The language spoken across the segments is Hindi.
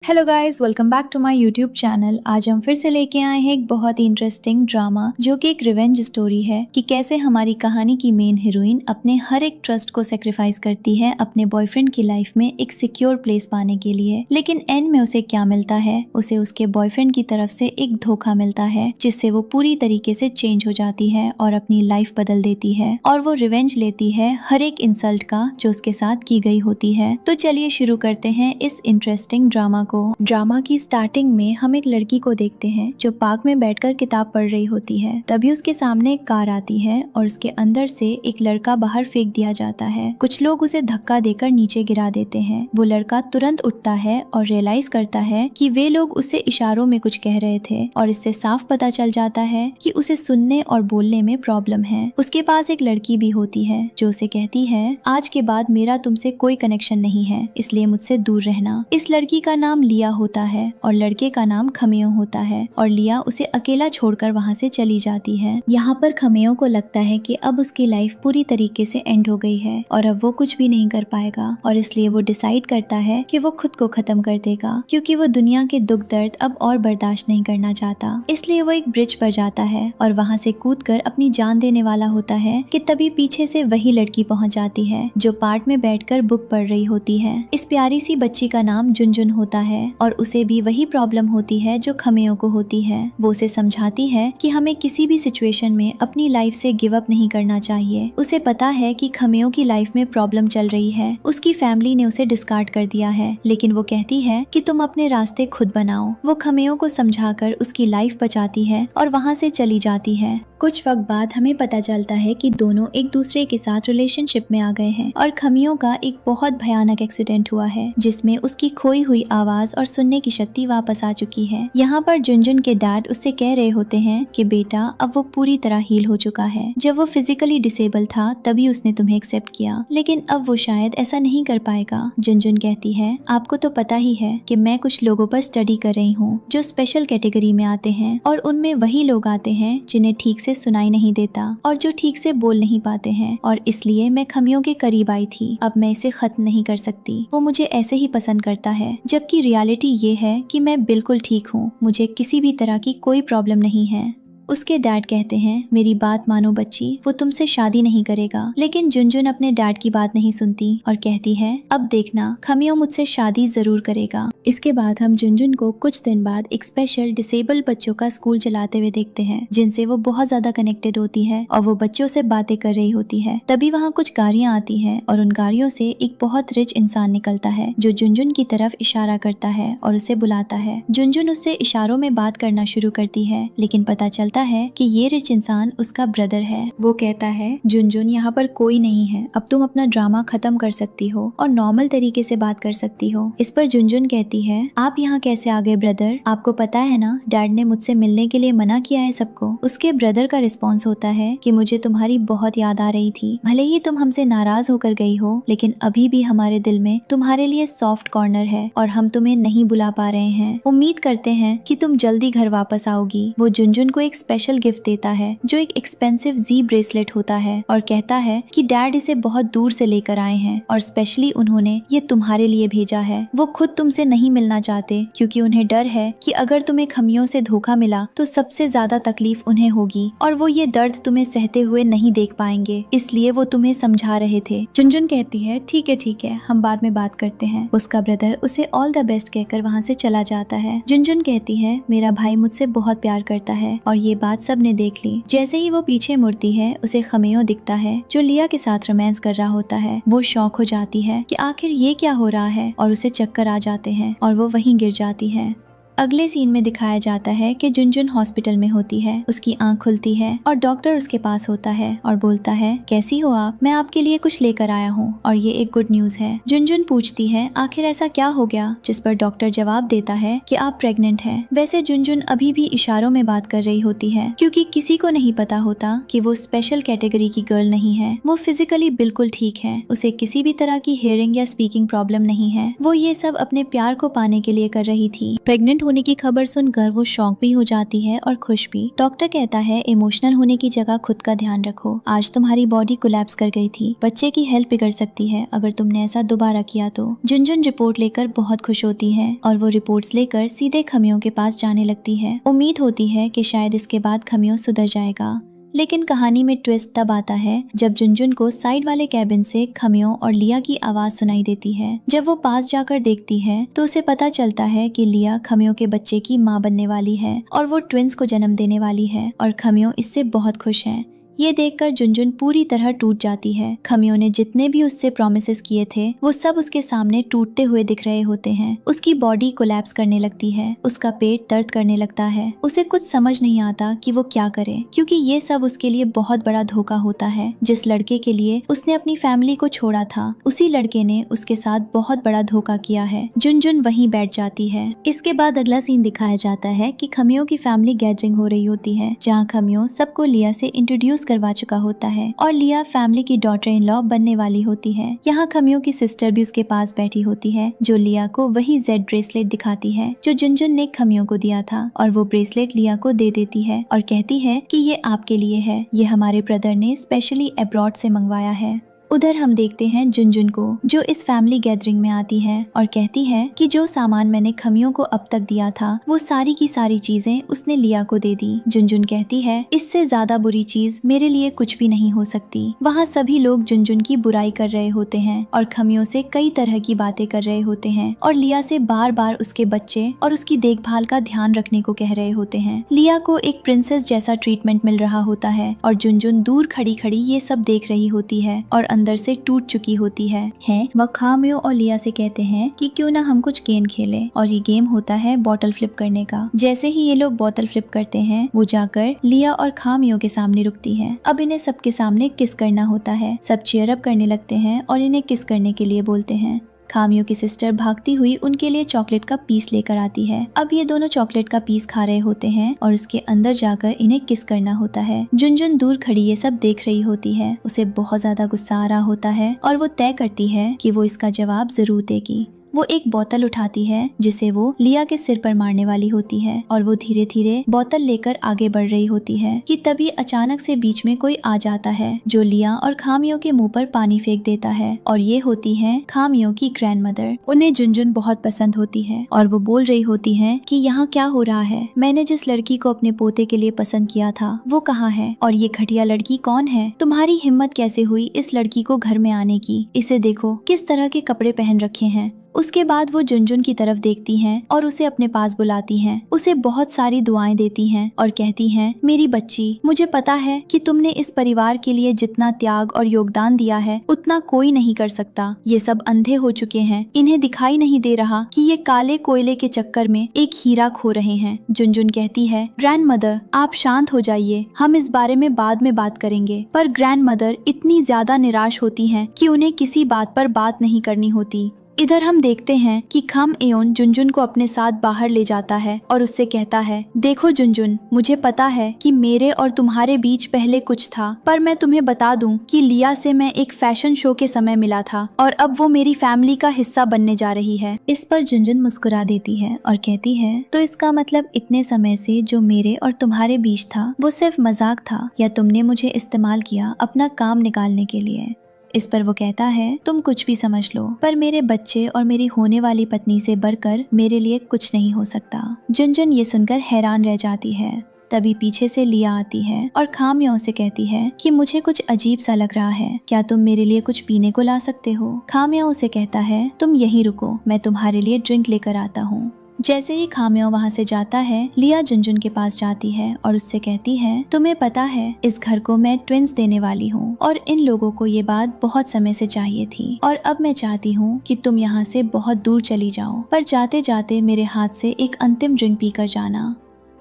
Hello guys, welcome back to my YouTube channel. आज हम फिर से लेके आए हैं एक बहुत ही इंटरेस्टिंग ड्रामा जो कि एक रिवेंज स्टोरी है कि कैसे हमारी कहानी की मेन हीरोइन अपने हर एक ट्रस्ट को सेक्रीफाइस करती है अपने बॉयफ्रेंड की लाइफ में एक सिक्योर प्लेस पाने के लिए। लेकिन एंड में उसे क्या मिलता है? उसे उसके बॉयफ्रेंड की तरफ से एक धोखा मिलता है जिससे वो पूरी तरीके से चेंज हो जाती है और अपनी लाइफ बदल देती है और वो रिवेंज लेती है हर एक इंसल्ट का जो उसके साथ की गई होती है। तो चलिए शुरू करते हैं इस इंटरेस्टिंग ड्रामा को। ड्रामा की स्टार्टिंग में हम एक लड़की को देखते हैं जो पार्क में बैठकर किताब पढ़ रही होती है। तभी उसके सामने एक कार आती है और उसके अंदर से एक लड़का बाहर फेंक दिया जाता है। कुछ लोग उसे धक्का देकर नीचे गिरा देते हैं। वो लड़का तुरंत उठता है और रियलाइज करता है कि वे लोग उसे इशारों में कुछ कह रहे थे और इससे साफ पता चल जाता है कि उसे सुनने और बोलने में प्रॉब्लम है। उसके पास एक लड़की भी होती है जो उसे कहती है, आज के बाद मेरा तुमसे कोई कनेक्शन नहीं है, इसलिए मुझसे दूर रहना। इस लड़की का नाम लिया होता है और लड़के का नाम खमेओ होता है और लिया उसे अकेला छोड़कर वहाँ से चली जाती है। यहाँ पर खमेओ को लगता है कि अब उसकी लाइफ पूरी तरीके से एंड हो गई है और अब वो कुछ भी नहीं कर पाएगा और इसलिए वो डिसाइड करता है कि वो खुद को खत्म कर देगा क्योंकि वो दुनिया के दुख दर्द अब और बर्दाश्त नहीं करना चाहता। इसलिए वो एक ब्रिज पर जाता है और वहाँ से कूदकर अपनी जान देने वाला होता है कि तभी पीछे से वही लड़की पहुँच जाती है जो पार्क में बैठकर बुक पढ़ रही होती है। इस प्यारी सी बच्ची का नाम जुनजुन होता है और उसे भी वही प्रॉब्लम होती है जो खमेओ को होती है। वो उसे समझाती है कि हमें किसी भी सिचुएशन में अपनी लाइफ से गिव अप नहीं करना चाहिए। उसे पता है कि खमेओ की लाइफ में प्रॉब्लम चल रही है, उसकी फैमिली ने उसे डिस्कार्ड कर दिया है, लेकिन वो कहती है कि तुम अपने रास्ते खुद बनाओ। वो खमेओ को समझाकर उसकी लाइफ बचाती है और वहाँ से चली जाती है। कुछ वक्त बाद हमें पता चलता है कि दोनों एक दूसरे के साथ रिलेशनशिप में आ गए हैं और खमेओ का एक बहुत भयानक एक्सीडेंट हुआ है जिसमें उसकी खोई हुई आवाज और सुनने की शक्ति वापस आ चुकी है। यहाँ पर जुनजुन के डैड उससे कह रहे होते हैं कि बेटा अब वो पूरी तरह हील हो चुका है। जब वो फिजिकली डिसेबल था तभी उसने तुम्हें एक्सेप्ट किया, लेकिन अब वो शायद ऐसा नहीं कर पाएगा। जुनजुन कहती है, आपको तो पता ही है कि मैं कुछ लोगों पर स्टडी कर रही हूँ जो स्पेशल कैटेगरी में आते हैं और उनमें वही लोग आते हैं जिन्हें ठीक से सुनाई नहीं देता और जो ठीक से बोल नहीं पाते हैं और इसलिए मैं खमियों के करीब आई थी। अब मैं इसे खत्म नहीं कर सकती। वो मुझे ऐसे ही पसंद करता है, जबकि रियलिटी ये है कि मैं बिल्कुल ठीक हूँ, मुझे किसी भी तरह की कोई प्रॉब्लम नहीं है। उसके डैड कहते हैं, मेरी बात मानो बच्ची, वो तुमसे शादी नहीं करेगा। लेकिन जुनजुन अपने डैड की बात नहीं सुनती और कहती है, अब देखना खमियो मुझसे शादी जरूर करेगा। इसके बाद हम जुनजुन को कुछ दिन बाद एक स्पेशल डिसेबल्ड बच्चों का स्कूल चलाते हुए देखते हैं जिनसे वो बहुत ज्यादा कनेक्टेड होती है और वो बच्चों से बातें कर रही होती है। तभी वहाँ कुछ गाड़ियाँ आती हैं और उन गाड़ियों से एक बहुत रिच इंसान निकलता है जो जुनजुन की तरफ इशारा करता है और उसे बुलाता है। जुनजुन उससे इशारों में बात करना शुरू करती है, लेकिन पता चलता है कि ये रिच इंसान उसका ब्रदर है। वो कहता है, जुनजुन यहाँ पर कोई नहीं है, अब तुम अपना ड्रामा खत्म कर सकती हो और नॉर्मल तरीके से बात कर सकती हो। इस पर जुनजुन कहती है, आप यहाँ कैसे आ गए ब्रदर? आपको पता है ना डैड ने मुझसे मिलने के लिए मना किया है सबको। उसके ब्रदर का रिस्पॉन्स होता है कि मुझे तुम्हारी बहुत याद आ रही थी, भले ही तुम हमसे नाराज होकर गई हो, लेकिन अभी भी हमारे दिल में तुम्हारे लिए सॉफ्ट कॉर्नर है और हम तुम्हें नहीं बुला पा रहे हैं। उम्मीद करते हैं कि तुम जल्दी घर वापस आओगी। वो जुनजुन को एक स्पेशल गिफ्ट देता है जो एक एक्सपेंसिव जी ब्रेसलेट होता है और कहता है कि डैड इसे बहुत दूर से लेकर आए हैं और स्पेशली उन्होंने ये तुम्हारे लिए भेजा है। वो खुद तुमसे नहीं मिलना चाहते क्योंकि उन्हें डर है कि अगर तुम्हें खमियों से धोखा मिला तो सबसे ज्यादा तकलीफ उन्हें होगी और वो ये दर्द तुम्हें सहते हुए नहीं देख पाएंगे, इसलिए वो तुम्हें समझा रहे थे। जुनजुन कहती है, ठीक है, हम बाद में बात करते हैं। उसका ब्रदर उसे ऑल द बेस्ट कहकर वहाँ से चला जाता है। जुनजुन कहती है, मेरा भाई मुझसे बहुत प्यार करता है और ये बात सबने देख ली। जैसे ही वो पीछे मुड़ती है उसे खमेओ दिखता है जो लिया के साथ रोमांस कर रहा होता है। वो शॉक हो जाती है कि आखिर ये क्या हो रहा है और उसे चक्कर आ जाते हैं और वो वहीं गिर जाती है। अगले सीन में दिखाया जाता है कि जुनजुन हॉस्पिटल में होती है। उसकी आंख खुलती है और डॉक्टर उसके पास होता है और बोलता है, कैसी हो आप? मैं आपके लिए कुछ लेकर आया हूँ और ये एक गुड न्यूज है। जुनजुन पूछती है, आखिर ऐसा क्या हो गया? जिस पर डॉक्टर जवाब देता है कि आप प्रेग्नेंट हैं। वैसे जुनजुन अभी भी इशारों में बात कर रही होती है क्योंकि किसी को नहीं पता होता कि वो स्पेशल कैटेगरी की गर्ल नहीं है। वो फिजिकली बिल्कुल ठीक है, उसे किसी भी तरह की हियरिंग या स्पीकिंग प्रॉब्लम नहीं है। वो ये सब अपने प्यार को पाने के लिए कर रही थी। प्रेग्नेंट होने की खबर सुनकर वो शॉक भी हो जाती है और खुश भी। डॉक्टर कहता है इमोशनल होने की जगह खुद का ध्यान रखो, आज तुम्हारी बॉडी कोलैप्स कर गई थी, बच्चे की हेल्थ बिगड़ सकती है अगर तुमने ऐसा दोबारा किया तो। जुनजुन रिपोर्ट लेकर बहुत खुश होती है और वो रिपोर्ट्स लेकर सीधे खमियों के पास जाने लगती है। उम्मीद होती है कि शायद इसके बाद खमियों सुधर जाएगा, लेकिन कहानी में ट्विस्ट तब आता है जब जुनजुन को साइड वाले कैबिन से खमियों और लिया की आवाज सुनाई देती है। जब वो पास जाकर देखती है तो उसे पता चलता है कि लिया खमियों के बच्चे की माँ बनने वाली है और वो ट्विंस को जन्म देने वाली है और खमियों इससे बहुत खुश है। ये देखकर जुनजुन पूरी तरह टूट जाती है। खमियों ने जितने भी उससे प्रॉमिसेस किए थे वो सब उसके सामने टूटते हुए दिख रहे होते हैं। उसकी बॉडी कोलैप्स करने लगती है, उसका पेट दर्द करने लगता है। उसे कुछ समझ नहीं आता कि वो क्या करे, क्योंकि ये सब उसके लिए बहुत बड़ा धोखा होता है। जिस लड़के के लिए उसने अपनी फैमिली को छोड़ा था, उसी लड़के ने उसके साथ बहुत बड़ा धोखा किया है। जुनजुन वहीं बैठ जाती है। इसके बाद अगला सीन दिखाया जाता है कि खमियों की फैमिली गैदरिंग हो रही होती है, जहाँ खमियों सबको लिया से इंट्रोड्यूस करवा चुका होता है और लिया फैमिली की डॉटर इन लॉ बनने वाली होती है। यहाँ खमियों की सिस्टर भी उसके पास बैठी होती है, जो लिया को वही जेड ब्रेसलेट दिखाती है जो जुनजुन ने खमियों को दिया था, और वो ब्रेसलेट लिया को दे देती है और कहती है कि ये आपके लिए है, ये हमारे ब्रदर ने स्पेशली अब्रॉड से मंगवाया है। उधर हम देखते हैं जुनजुन को, जो इस फैमिली गैदरिंग में आती है और कहती है कि जो सामान मैंने खमियों को अब तक दिया था वो सारी की सारी चीजें उसने लिया को दे दी। जुनजुन कहती है इससे ज्यादा बुरी चीज मेरे लिए कुछ भी नहीं हो सकती। वहाँ सभी लोग जुनजुन की बुराई कर रहे होते हैं और खमियों से कई तरह की बातें कर रहे होते हैं और लिया से बार बार उसके बच्चे और उसकी देखभाल का ध्यान रखने को कह रहे होते हैं। लिया को एक प्रिंसेस जैसा ट्रीटमेंट मिल रहा होता है और जुनजुन दूर खड़ी खड़ी ये सब देख रही होती है और अंदर से टूट चुकी होती है। वह खामियों और लिया से कहते हैं कि क्यों ना हम कुछ गेम खेलें, और ये गेम होता है बॉटल फ्लिप करने का। जैसे ही ये लोग बॉटल फ्लिप करते हैं वो जाकर लिया और खामियों के सामने रुकती है। अब इन्हें सबके सामने किस करना होता है। सब चीयर अप करने लगते हैं और इन्हें किस करने के लिए बोलते हैं। खामियों की सिस्टर भागती हुई उनके लिए चॉकलेट का पीस लेकर आती है। अब ये दोनों चॉकलेट का पीस खा रहे होते हैं और उसके अंदर जाकर इन्हें किस करना होता है। जुनजुन दूर खड़ी ये सब देख रही होती है। उसे बहुत ज्यादा गुस्सा आ रहा होता है और वो तय करती है कि वो इसका जवाब जरूर देगी। वो एक बोतल उठाती है जिसे वो लिया के सिर पर मारने वाली होती है और वो धीरे धीरे बोतल लेकर आगे बढ़ रही होती है कि तभी अचानक से बीच में कोई आ जाता है जो लिया और खामियों के मुंह पर पानी फेंक देता है, और ये होती है खामियों की ग्रैंडमदर। उन्हें जुनजुन बहुत पसंद होती है और वो बोल रही होती है कि यहाँ क्या हो रहा है, मैंने जिस लड़की को अपने पोते के लिए पसंद किया था वो कहाँ है, और ये घटिया लड़की कौन है, तुम्हारी हिम्मत कैसे हुई इस लड़की को घर में आने की, इसे देखो किस तरह के कपड़े पहन रखे हैं। उसके बाद वो जुनजुन की तरफ देखती हैं और उसे अपने पास बुलाती हैं। उसे बहुत सारी दुआएं देती हैं और कहती हैं, मेरी बच्ची, मुझे पता है कि तुमने इस परिवार के लिए जितना त्याग और योगदान दिया है उतना कोई नहीं कर सकता। ये सब अंधे हो चुके हैं, इन्हें दिखाई नहीं दे रहा कि ये काले कोयले के चक्कर में एक हीरा खो रहे हैं। जुनजुन कहती है, ग्रैंड मदर आप शांत हो जाइए, हम इस बारे में बाद में बात करेंगे। पर ग्रैंड मदर इतनी ज्यादा निराश होती हैं कि उन्हें किसी बात पर बात नहीं करनी होती। इधर हम देखते हैं कि खम एओन जुनजुन को अपने साथ बाहर ले जाता है और उससे कहता है, देखो जुनजुन, मुझे पता है कि मेरे और तुम्हारे बीच पहले कुछ था, पर मैं तुम्हें बता दूं कि लिया से मैं एक फैशन शो के समय मिला था और अब वो मेरी फैमिली का हिस्सा बनने जा रही है। इस पर जुनजुन मुस्कुरा देती है और कहती है, तो इसका मतलब इतने समय से जो मेरे और तुम्हारे बीच था वो सिर्फ मजाक था, या तुमने मुझे इस्तेमाल किया अपना काम निकालने के लिए। इस पर वो कहता है, तुम कुछ भी समझ लो, पर मेरे बच्चे और मेरी होने वाली पत्नी से बढ़कर मेरे लिए कुछ नहीं हो सकता। जुनजुन ये सुनकर हैरान रह जाती है। तभी पीछे से लिया आती है और खामियों से कहती है कि मुझे कुछ अजीब सा लग रहा है, क्या तुम मेरे लिए कुछ पीने को ला सकते हो। खामियों से कहता है, तुम यहीं रुको, मैं तुम्हारे लिए ड्रिंक लेकर आता हूँ। जैसे ही खामियों वहाँ से जाता है, लिया जुनजुन के पास जाती है और उससे कहती है, तुम्हें पता है इस घर को मैं ट्विंस देने वाली हूँ और इन लोगों को ये बात बहुत समय से चाहिए थी, और अब मैं चाहती हूँ कि तुम यहाँ से बहुत दूर चली जाओ, पर जाते जाते मेरे हाथ से एक अंतिम ड्रिंक पीकर जाना।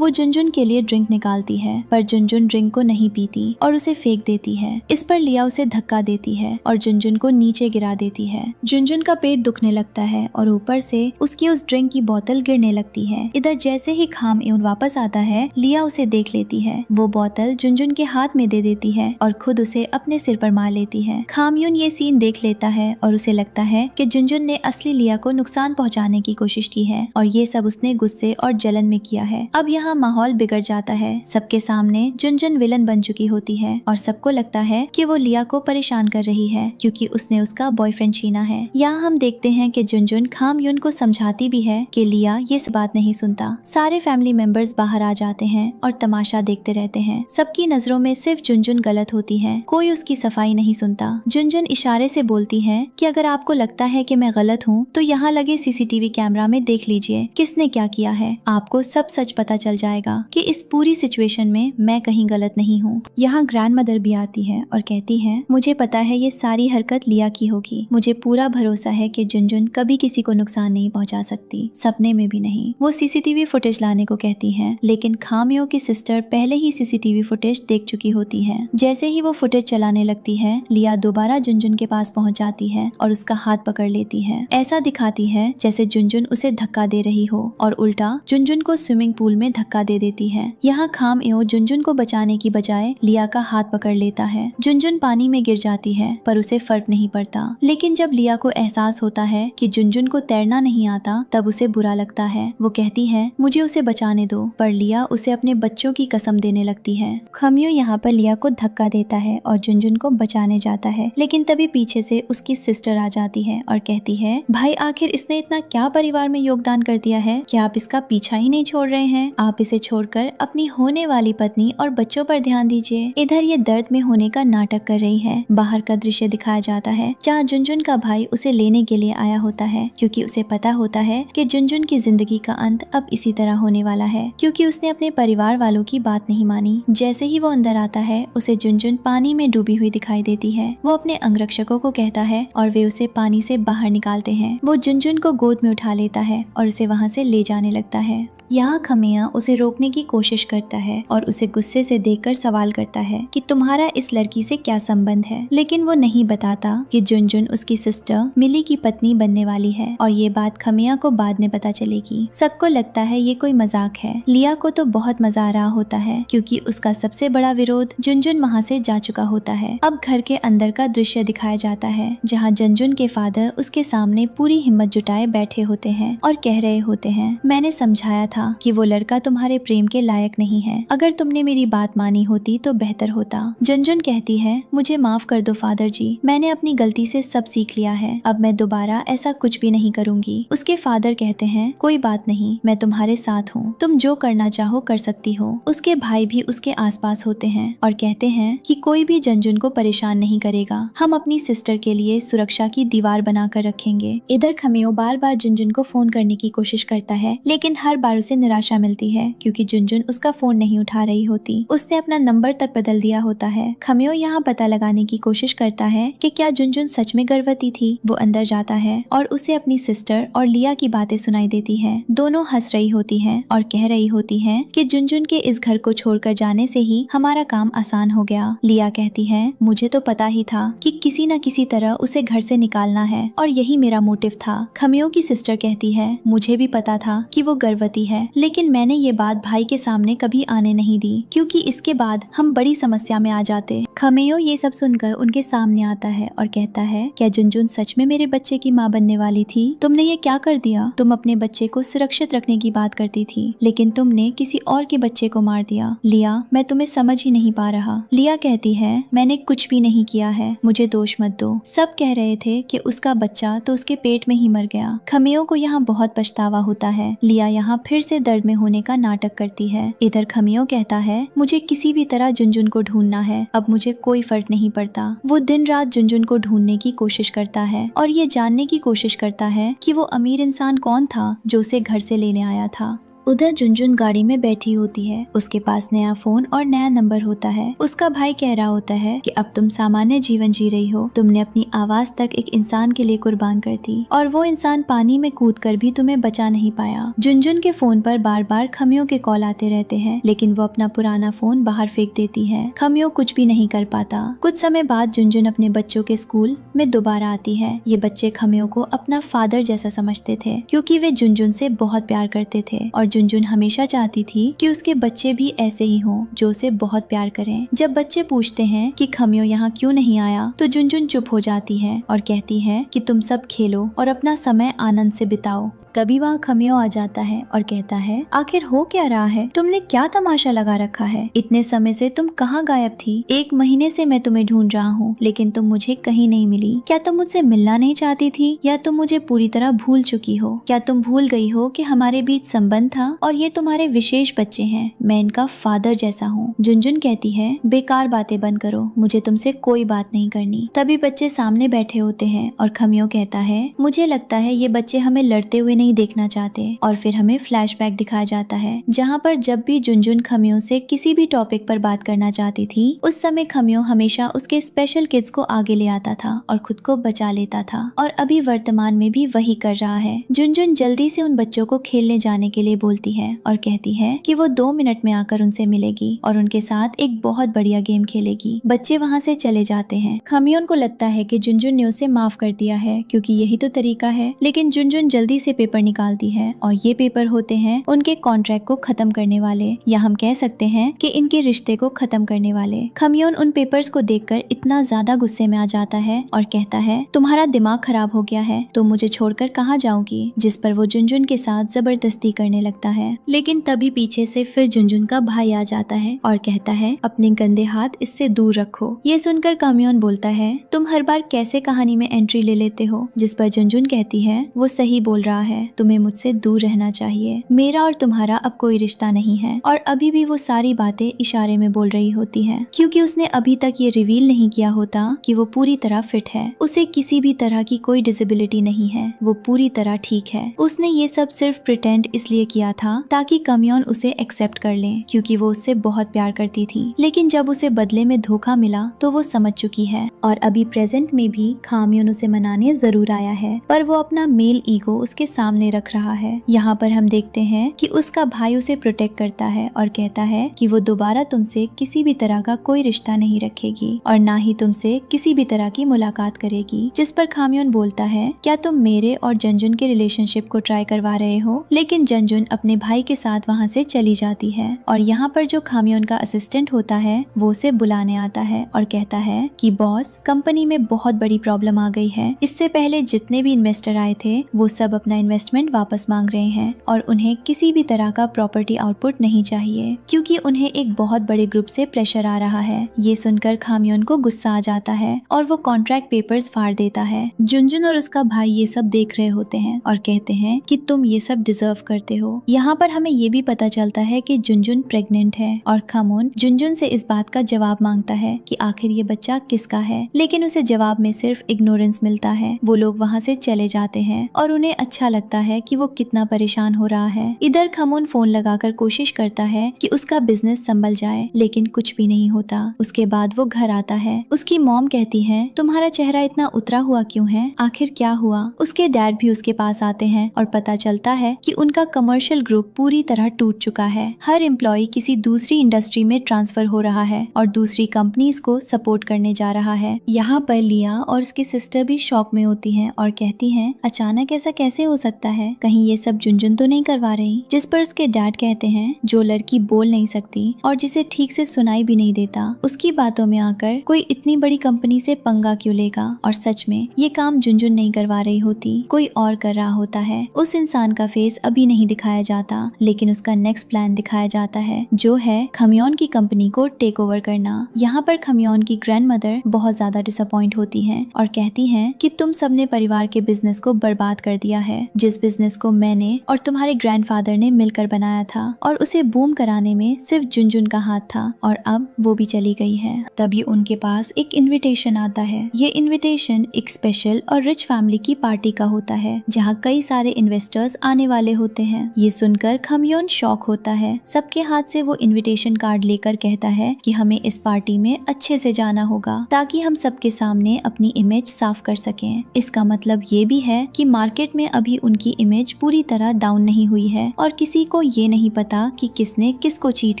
वो जुनजुन के लिए ड्रिंक निकालती है, पर जुनजुन ड्रिंक को नहीं पीती और उसे फेंक देती है। इस पर लिया उसे धक्का देती है और जुनजुन को नीचे गिरा देती है। जुनजुन का पेट दुखने लगता है और ऊपर से उसकी उस ड्रिंक की बोतल गिरने लगती है। इधर जैसे ही खामयून वापस आता है, लिया उसे देख लेती है। वो बोतल जुनजुन के हाथ में दे देती है और खुद उसे अपने सिर पर मार लेती है। खामयून ये सीन देख लेता है और उसे लगता है कि जुनजुन ने असली लिया को नुकसान पहुंचाने की कोशिश की है और ये सब उसने गुस्से और जलन में किया है। अब यहाँ माहौल बिगड़ जाता है। सबके सामने जुनजुन विलन बन चुकी होती है और सबको लगता है कि वो लिया को परेशान कर रही है क्योंकि उसने उसका बॉयफ्रेंड छीना है। यहाँ हम देखते हैं कि जुनजुन खामयून को समझाती भी है कि लिया ये सब बात नहीं सुनता। सारे फैमिली मेंबर्स बाहर आ जाते हैं और तमाशा देखते रहते हैं। सबकी नजरों में सिर्फ जुनजुन गलत होती है, कोई उसकी सफाई नहीं सुनता। जुनजुन इशारे से बोलती है कि अगर आपको लगता है कि मैं गलत हूँ तो यहाँ लगे सीसीटीवी कैमरा में देख लीजिए किसने क्या किया है। आपको सब सच पता चल जाएगा कि इस पूरी सिचुएशन में मैं कहीं गलत नहीं हूँ। यहाँ ग्रैंडमदर भी आती है और कहती है, मुझे पता है ये सारी हरकत लिया की होगी। मुझे पूरा भरोसा है कि जुनजुन कभी किसी को नुकसान नहीं पहुँचा सकती, सपने में भी नहीं। वो सीसीटीवी फुटेज लाने को कहती है, लेकिन खामयो की सिस्टर पहले ही सीसीटीवी फुटेज देख चुकी होती है। जैसे ही वो फुटेज चलाने लगती है, लिया दोबारा जुनजुन के पास पहुँच जाती है और उसका हाथ पकड़ लेती है। ऐसा दिखाती है जैसे जुनजुन उसे धक्का दे रही हो और उल्टा जुनजुन को स्विमिंग पूल में धक्का दे देती है। यहाँ खामयो जुनजुन को बचाने की बजाय लिया का हाथ पकड़ लेता है। जुनजुन पानी में गिर जाती है पर उसे फर्क नहीं पड़ता। लेकिन जब लिया को एहसास होता है कि जुनजुन को तैरना नहीं आता, तब उसे बुरा लगता है। वो कहती है, मुझे उसे बचाने दो, पर लिया उसे अपने बच्चों की कसम देने लगती है। खामयो यहाँ पर लिया को धक्का देता है और जुनजुन को बचाने जाता है, लेकिन तभी पीछे से उसकी सिस्टर आ जाती है और कहती है, भाई आखिर इसने इतना क्या परिवार में योगदान कर दिया है कि आप इसका पीछा ही नहीं छोड़ रहे हैं। आप इसे छोड़कर अपनी होने वाली पत्नी और बच्चों पर ध्यान दीजिए। इधर ये दर्द में होने का नाटक कर रही है। बाहर का दृश्य दिखाया जाता है जहाँ जुनजुन का भाई उसे लेने के लिए आया होता है, क्योंकि उसे पता होता है कि जुनजुन की जिंदगी का अंत अब इसी तरह होने वाला है, क्योंकि उसने अपने परिवार वालों की बात नहीं मानी। जैसे ही वो अंदर आता है, उसे जुनजुन पानी में डूबी हुई दिखाई देती है। वो अपने अंगरक्षकों को कहता है और वे उसे पानी से बाहर निकालते हैं। वो जुनजुन को गोद में उठा लेता है और उसे वहाँ से ले जाने लगता है। यहाँ खमिया उसे रोकने की कोशिश करता है और उसे गुस्से से देखकर सवाल करता है कि तुम्हारा इस लड़की से क्या संबंध है, लेकिन वो नहीं बताता कि जुनजुन उसकी सिस्टर मिली की पत्नी बनने वाली है और ये बात खमिया को बाद में पता चलेगी। सबको लगता है ये कोई मजाक है। लिया को तो बहुत मजा आ रहा होता है क्योंकि उसका सबसे बड़ा विरोध जुनजुन वहाँ से जा चुका होता है। अब घर के अंदर का दृश्य दिखाया जाता है जहाँ जुनजुन के फादर उसके सामने पूरी हिम्मत जुटाए बैठे होते हैं और कह रहे होते हैं, मैंने समझाया था कि वो लड़का तुम्हारे प्रेम के लायक नहीं है। अगर तुमने मेरी बात मानी होती तो बेहतर होता। जुनजुन कहती है, मुझे माफ कर दो फादर जी, मैंने अपनी गलती से सब सीख लिया है। अब मैं दोबारा ऐसा कुछ भी नहीं करूंगी। उसके फादर कहते हैं, कोई बात नहीं, मैं तुम्हारे साथ हूँ, तुम जो करना चाहो कर सकती हो। उसके भाई भी उसके आसपास होते हैं और कहते हैं कि कोई भी जुनजुन को परेशान नहीं करेगा। हम अपनी सिस्टर के लिए सुरक्षा की दीवार बनाकर रखेंगे। इधर खमियो बार बार जुनजुन को फोन करने की कोशिश करता है, लेकिन हर बार उसे निराशा मिलती है क्योंकि जुनजुन उसका फोन नहीं उठा रही होती। उसने अपना नंबर तक बदल दिया होता है। खमियो यहाँ पता लगाने की कोशिश करता है कि क्या जुनजुन सच में गर्भवती थी। वो अंदर जाता है और उसे अपनी सिस्टर और लिया की बातें सुनाई देती हैं। दोनों हंस रही होती हैं और कह रही होती हैं कि जुनजुन के इस घर को छोड़कर जाने से ही हमारा काम आसान हो गया। लिया कहती है, मुझे तो पता ही था कि किसी न किसी तरह उसे घर से निकालना है और यही मेरा मोटिव था। खमियो की सिस्टर कहती है, मुझे भी पता था कि वो गर्भवती है, लेकिन मैंने ये बात भाई के सामने कभी आने नहीं दी क्योंकि इसके बाद हम बड़ी समस्या में आ जाते। खमियो ये सब सुनकर उनके सामने आता है और कहता है, क्या जुनजुन सच में मेरे बच्चे की माँ बनने वाली थी? तुमने ये क्या कर दिया? तुम अपने बच्चे को सुरक्षित रखने की बात करती थी, लेकिन तुमने किसी और के बच्चे को मार दिया। लिया, मैं तुम्हें समझ ही नहीं पा रहा। लिया कहती है, मैंने कुछ भी नहीं किया है, मुझे दोष मत दो। सब कह रहे थे कि उसका बच्चा तो उसके पेट में ही मर गया। खमियो को यहाँ बहुत पछतावा होता है। लिया यहाँ फिर से दर्द में होने का नाटक करती है। इधर खमियो कहता है, मुझे किसी भी तरह जुनजुन को ढूंढना है, अब मुझे कोई फर्क नहीं पड़ता। वो दिन रात जुनजुन को ढूंढने की कोशिश करता है और ये जानने की कोशिश करता है कि वो अमीर इंसान कौन था जो उसे घर से लेने आया था। उधर जुनजुन गाड़ी में बैठी होती है, उसके पास नया फोन और नया नंबर होता है। उसका भाई कह रहा होता है कि अब तुम सामान्य जीवन जी रही हो, तुमने अपनी आवाज तक एक इंसान के लिए कुर्बान कर दी और वो इंसान पानी में कूदकर भी तुम्हें बचा नहीं पाया। जुनजुन के फोन पर बार बार खमियों के कॉल आते रहते हैं, लेकिन वो अपना पुराना फोन बाहर फेंक देती है। खमियों कुछ भी नहीं कर पाता। कुछ समय बाद जुनजुन अपने बच्चों के स्कूल में दोबारा आती है। ये बच्चे खमियों को अपना फादर जैसा समझते थे, क्योंकि वे जुनजुन से बहुत प्यार करते थे और जुनजुन हमेशा चाहती थी कि उसके बच्चे भी ऐसे ही हों, जो उसे बहुत प्यार करें। जब बच्चे पूछते हैं कि खमियों यहाँ क्यों नहीं आया, तो जुनजुन चुप हो जाती है और कहती है कि तुम सब खेलो और अपना समय आनंद से बिताओ। तभी वहाँ खमियों आ जाता है और कहता है, आखिर हो क्या रहा है? तुमने क्या तमाशा लगा रखा है? इतने समय से तुम कहाँ गायब थी? 1 महीने से मैं तुम्हें ढूंढ रहा हूँ, लेकिन तुम मुझे कहीं नहीं मिली। क्या तुम मुझसे मिलना नहीं चाहती थी, या तुम मुझे पूरी तरह भूल चुकी हो? क्या तुम भूल गई हो कि हमारे बीच संबंध था और ये तुम्हारे विशेष बच्चे हैं? मैं इनका फादर जैसा हूँ। जुनजुन कहती है, बेकार बातें बंद करो, मुझे तुमसे कोई बात नहीं करनी। तभी बच्चे सामने बैठे होते हैं और खमियों कहता है, मुझे लगता है ये बच्चे हमें लड़ते हुए नहीं देखना चाहते। और फिर हमें फ्लैशबैक दिखाया जाता है, जहाँ पर जब भी जुनजुन खमियों से किसी भी टॉपिक पर बात करना चाहती थी, उस समय खमियों हमेशा उसके स्पेशल किड्स को आगे ले आता था और खुद को बचा लेता था। और अभी वर्तमान में भी वही कर रहा है। जुनजुन जल्दी से उन बच्चों को खेलने जाने के लिए बोलती है और कहती है कि वो 2 मिनट में आकर उनसे मिलेगी और उनके साथ एक बहुत बढ़िया गेम खेलेगी। बच्चे वहाँ से चले जाते हैं। खमियों को लगता है कि जुनजुन ने उसे माफ कर दिया है, क्योंकि यही तो तरीका है। लेकिन जुनजुन जल्दी से पेपर निकालती है और ये पेपर होते हैं उनके कॉन्ट्रैक्ट को खत्म करने वाले, या हम कह सकते हैं कि इनके रिश्ते को खत्म करने वाले। खमियोन उन पेपर्स को देखकर इतना ज्यादा गुस्से में आ जाता है और कहता है, तुम्हारा दिमाग खराब हो गया है, तुम मुझे छोड़कर कहाँ जाओगी? जिस पर वो जुनजुन के साथ जबरदस्ती करने लगता है। लेकिन तभी पीछे से फिर जुनजुन का भाई आ जाता है और कहता है, अपने गंदे हाथ इससे दूर रखो। ये सुनकर खमियोन बोलता है, तुम हर बार कैसे कहानी में एंट्री ले लेते हो? जिस पर जुनजुन कहती है, वो सही बोल रहा है, तुम्हें मुझसे दूर रहना चाहिए। मेरा और तुम्हारा अब कोई रिश्ता नहीं है। और अभी भी वो सारी बातें इशारे में बोल रही होती हैं, क्योंकि उसने अभी तक ये रिवील नहीं किया होता कि वो पूरी तरह फिट है। उसे किसी भी तरह की कोई डिसेबिलिटी नहीं है, वो पूरी तरह ठीक है। उसने ये सब सिर्फ प्रिटेंड इसलिए किया था ताकि खमियोन उसे एक्सेप्ट कर ले, क्योंकि वो उससे बहुत प्यार करती थी। लेकिन जब उसे बदले में धोखा मिला तो वो समझ चुकी है। और अभी प्रेजेंट में भी खमियोन उसे मनाने जरूर आया है, पर वो अपना मेल ईगो उसके सामने रख रहा है। यहाँ पर हम देखते हैं कि उसका भाई उसे प्रोटेक्ट करता है और कहता है कि वो दोबारा तुमसे किसी भी तरह का कोई रिश्ता नहीं रखेगी और ना ही तुमसे किसी भी तरह की मुलाकात करेगी। जिस पर खमियोन बोलता है, क्या तुम मेरे और जुनजुन के रिलेशनशिप को ट्राई करवा रहे हो? लेकिन जुनजुन अपने भाई के साथ वहाँ से चली जाती है और यहाँ पर जो खमियोन का असिस्टेंट होता है वो उसे बुलाने आता है और कहता है कि बॉस, कंपनी में बहुत बड़ी प्रॉब्लम आ गई है। इससे पहले जितने भी इन्वेस्टर आए थे वो सब अपना इन्वेस्टमेंट वापस मांग रहे हैं और उन्हें किसी भी तरह का प्रॉपर्टी आउटपुट नहीं चाहिए, क्योंकि उन्हें एक बहुत बड़े ग्रुप से प्रेशर आ रहा है। ये सुनकर खमियोन को गुस्सा आ जाता है और वो कॉन्ट्रैक्ट पेपर्स फाड़ देता है। जुनजुन और उसका भाई ये सब देख रहे होते हैं और कहते हैं कि तुम ये सब डिजर्व करते हो। यहाँ पर हमें ये भी पता चलता है कि जुनजुन प्रेग्नेंट है और खमियोन जुनजुन से इस बात का जवाब मांगता है कि आखिर ये बच्चा किसका है, लेकिन उसे जवाब में सिर्फ इग्नोरेंस मिलता है। वो लोग वहाँ से चले जाते हैं और उन्हें अच्छा लगता है कि वो कितना परेशान हो रहा है। इधर खमियोन फोन लगाकर कोशिश करता है कि उसका बिजनेस संभल जाए, लेकिन कुछ भी नहीं होता। उसके बाद वो घर आता है। उसकी मॉम कहती है, तुम्हारा चेहरा इतना उतरा हुआ क्यों है? आखिर क्या हुआ? उसके डैड भी उसके पास आते हैं और पता चलता है कि उनका कमर्शियल ग्रुप पूरी तरह टूट चुका है। हर एम्प्लॉय किसी दूसरी इंडस्ट्री में ट्रांसफर हो रहा है और दूसरी कंपनीज को सपोर्ट करने जा रहा है। यहाँ पर लिया और उसकी सिस्टर भी शॉक में होती हैं और कहती हैं, अचानक ऐसा कैसे हो सकता है? कहीं ये सब जुनजुन तो नहीं करवा रही? जिस पर उसके डैड कहते हैं, जो लड़की बोल नहीं सकती और जिसे ठीक से सुनाई भी नहीं देता, उसकी बातों में आकर कोई इतनी बड़ी कंपनी से पंगा क्यों लेगा? और सच में ये काम जुनजुन नहीं करवा रही होती, कोई और कर रहा होता है। उस इंसान का फेस अभी नहीं दिखाया जाता, लेकिन उसका नेक्स्ट प्लान दिखाया जाता है, जो है खमियोन की कंपनी को टेक ओवर करना। यहाँ पर खमियोन की ग्रैंडमदर बहुत ज्यादा डिसअपॉइंट होती हैं और कहती हैं कि तुम सबने परिवार के बिजनेस को बर्बाद कर दिया है। जिस बिजनेस को मैंने और तुम्हारे ग्रैंडफादर ने मिलकर बनाया था और उसे बूम कराने में सिर्फ जुनजुन का हाथ था और अब वो भी चली गई है। तभी उनके पास एक इनविटेशन आता है। ये इनविटेशन एक स्पेशल और रिच फैमिली की पार्टी का होता है जहाँ कई सारे इन्वेस्टर्स आने वाले होते हैं। ये सुनकर खमयोन शॉक होता है। सबके हाथ से वो इनविटेशन कार्ड लेकर कहता है कि हमें इस पार्टी में अच्छे से जाना होगा ताकि हम सबके सामने अपनी इमेज साफ कर सकें। इसका मतलब ये भी है कि मार्केट में अभी उनकी इमेज पूरी तरह डाउन नहीं हुई है और किसी को ये नहीं पता कि किसने किसको चीट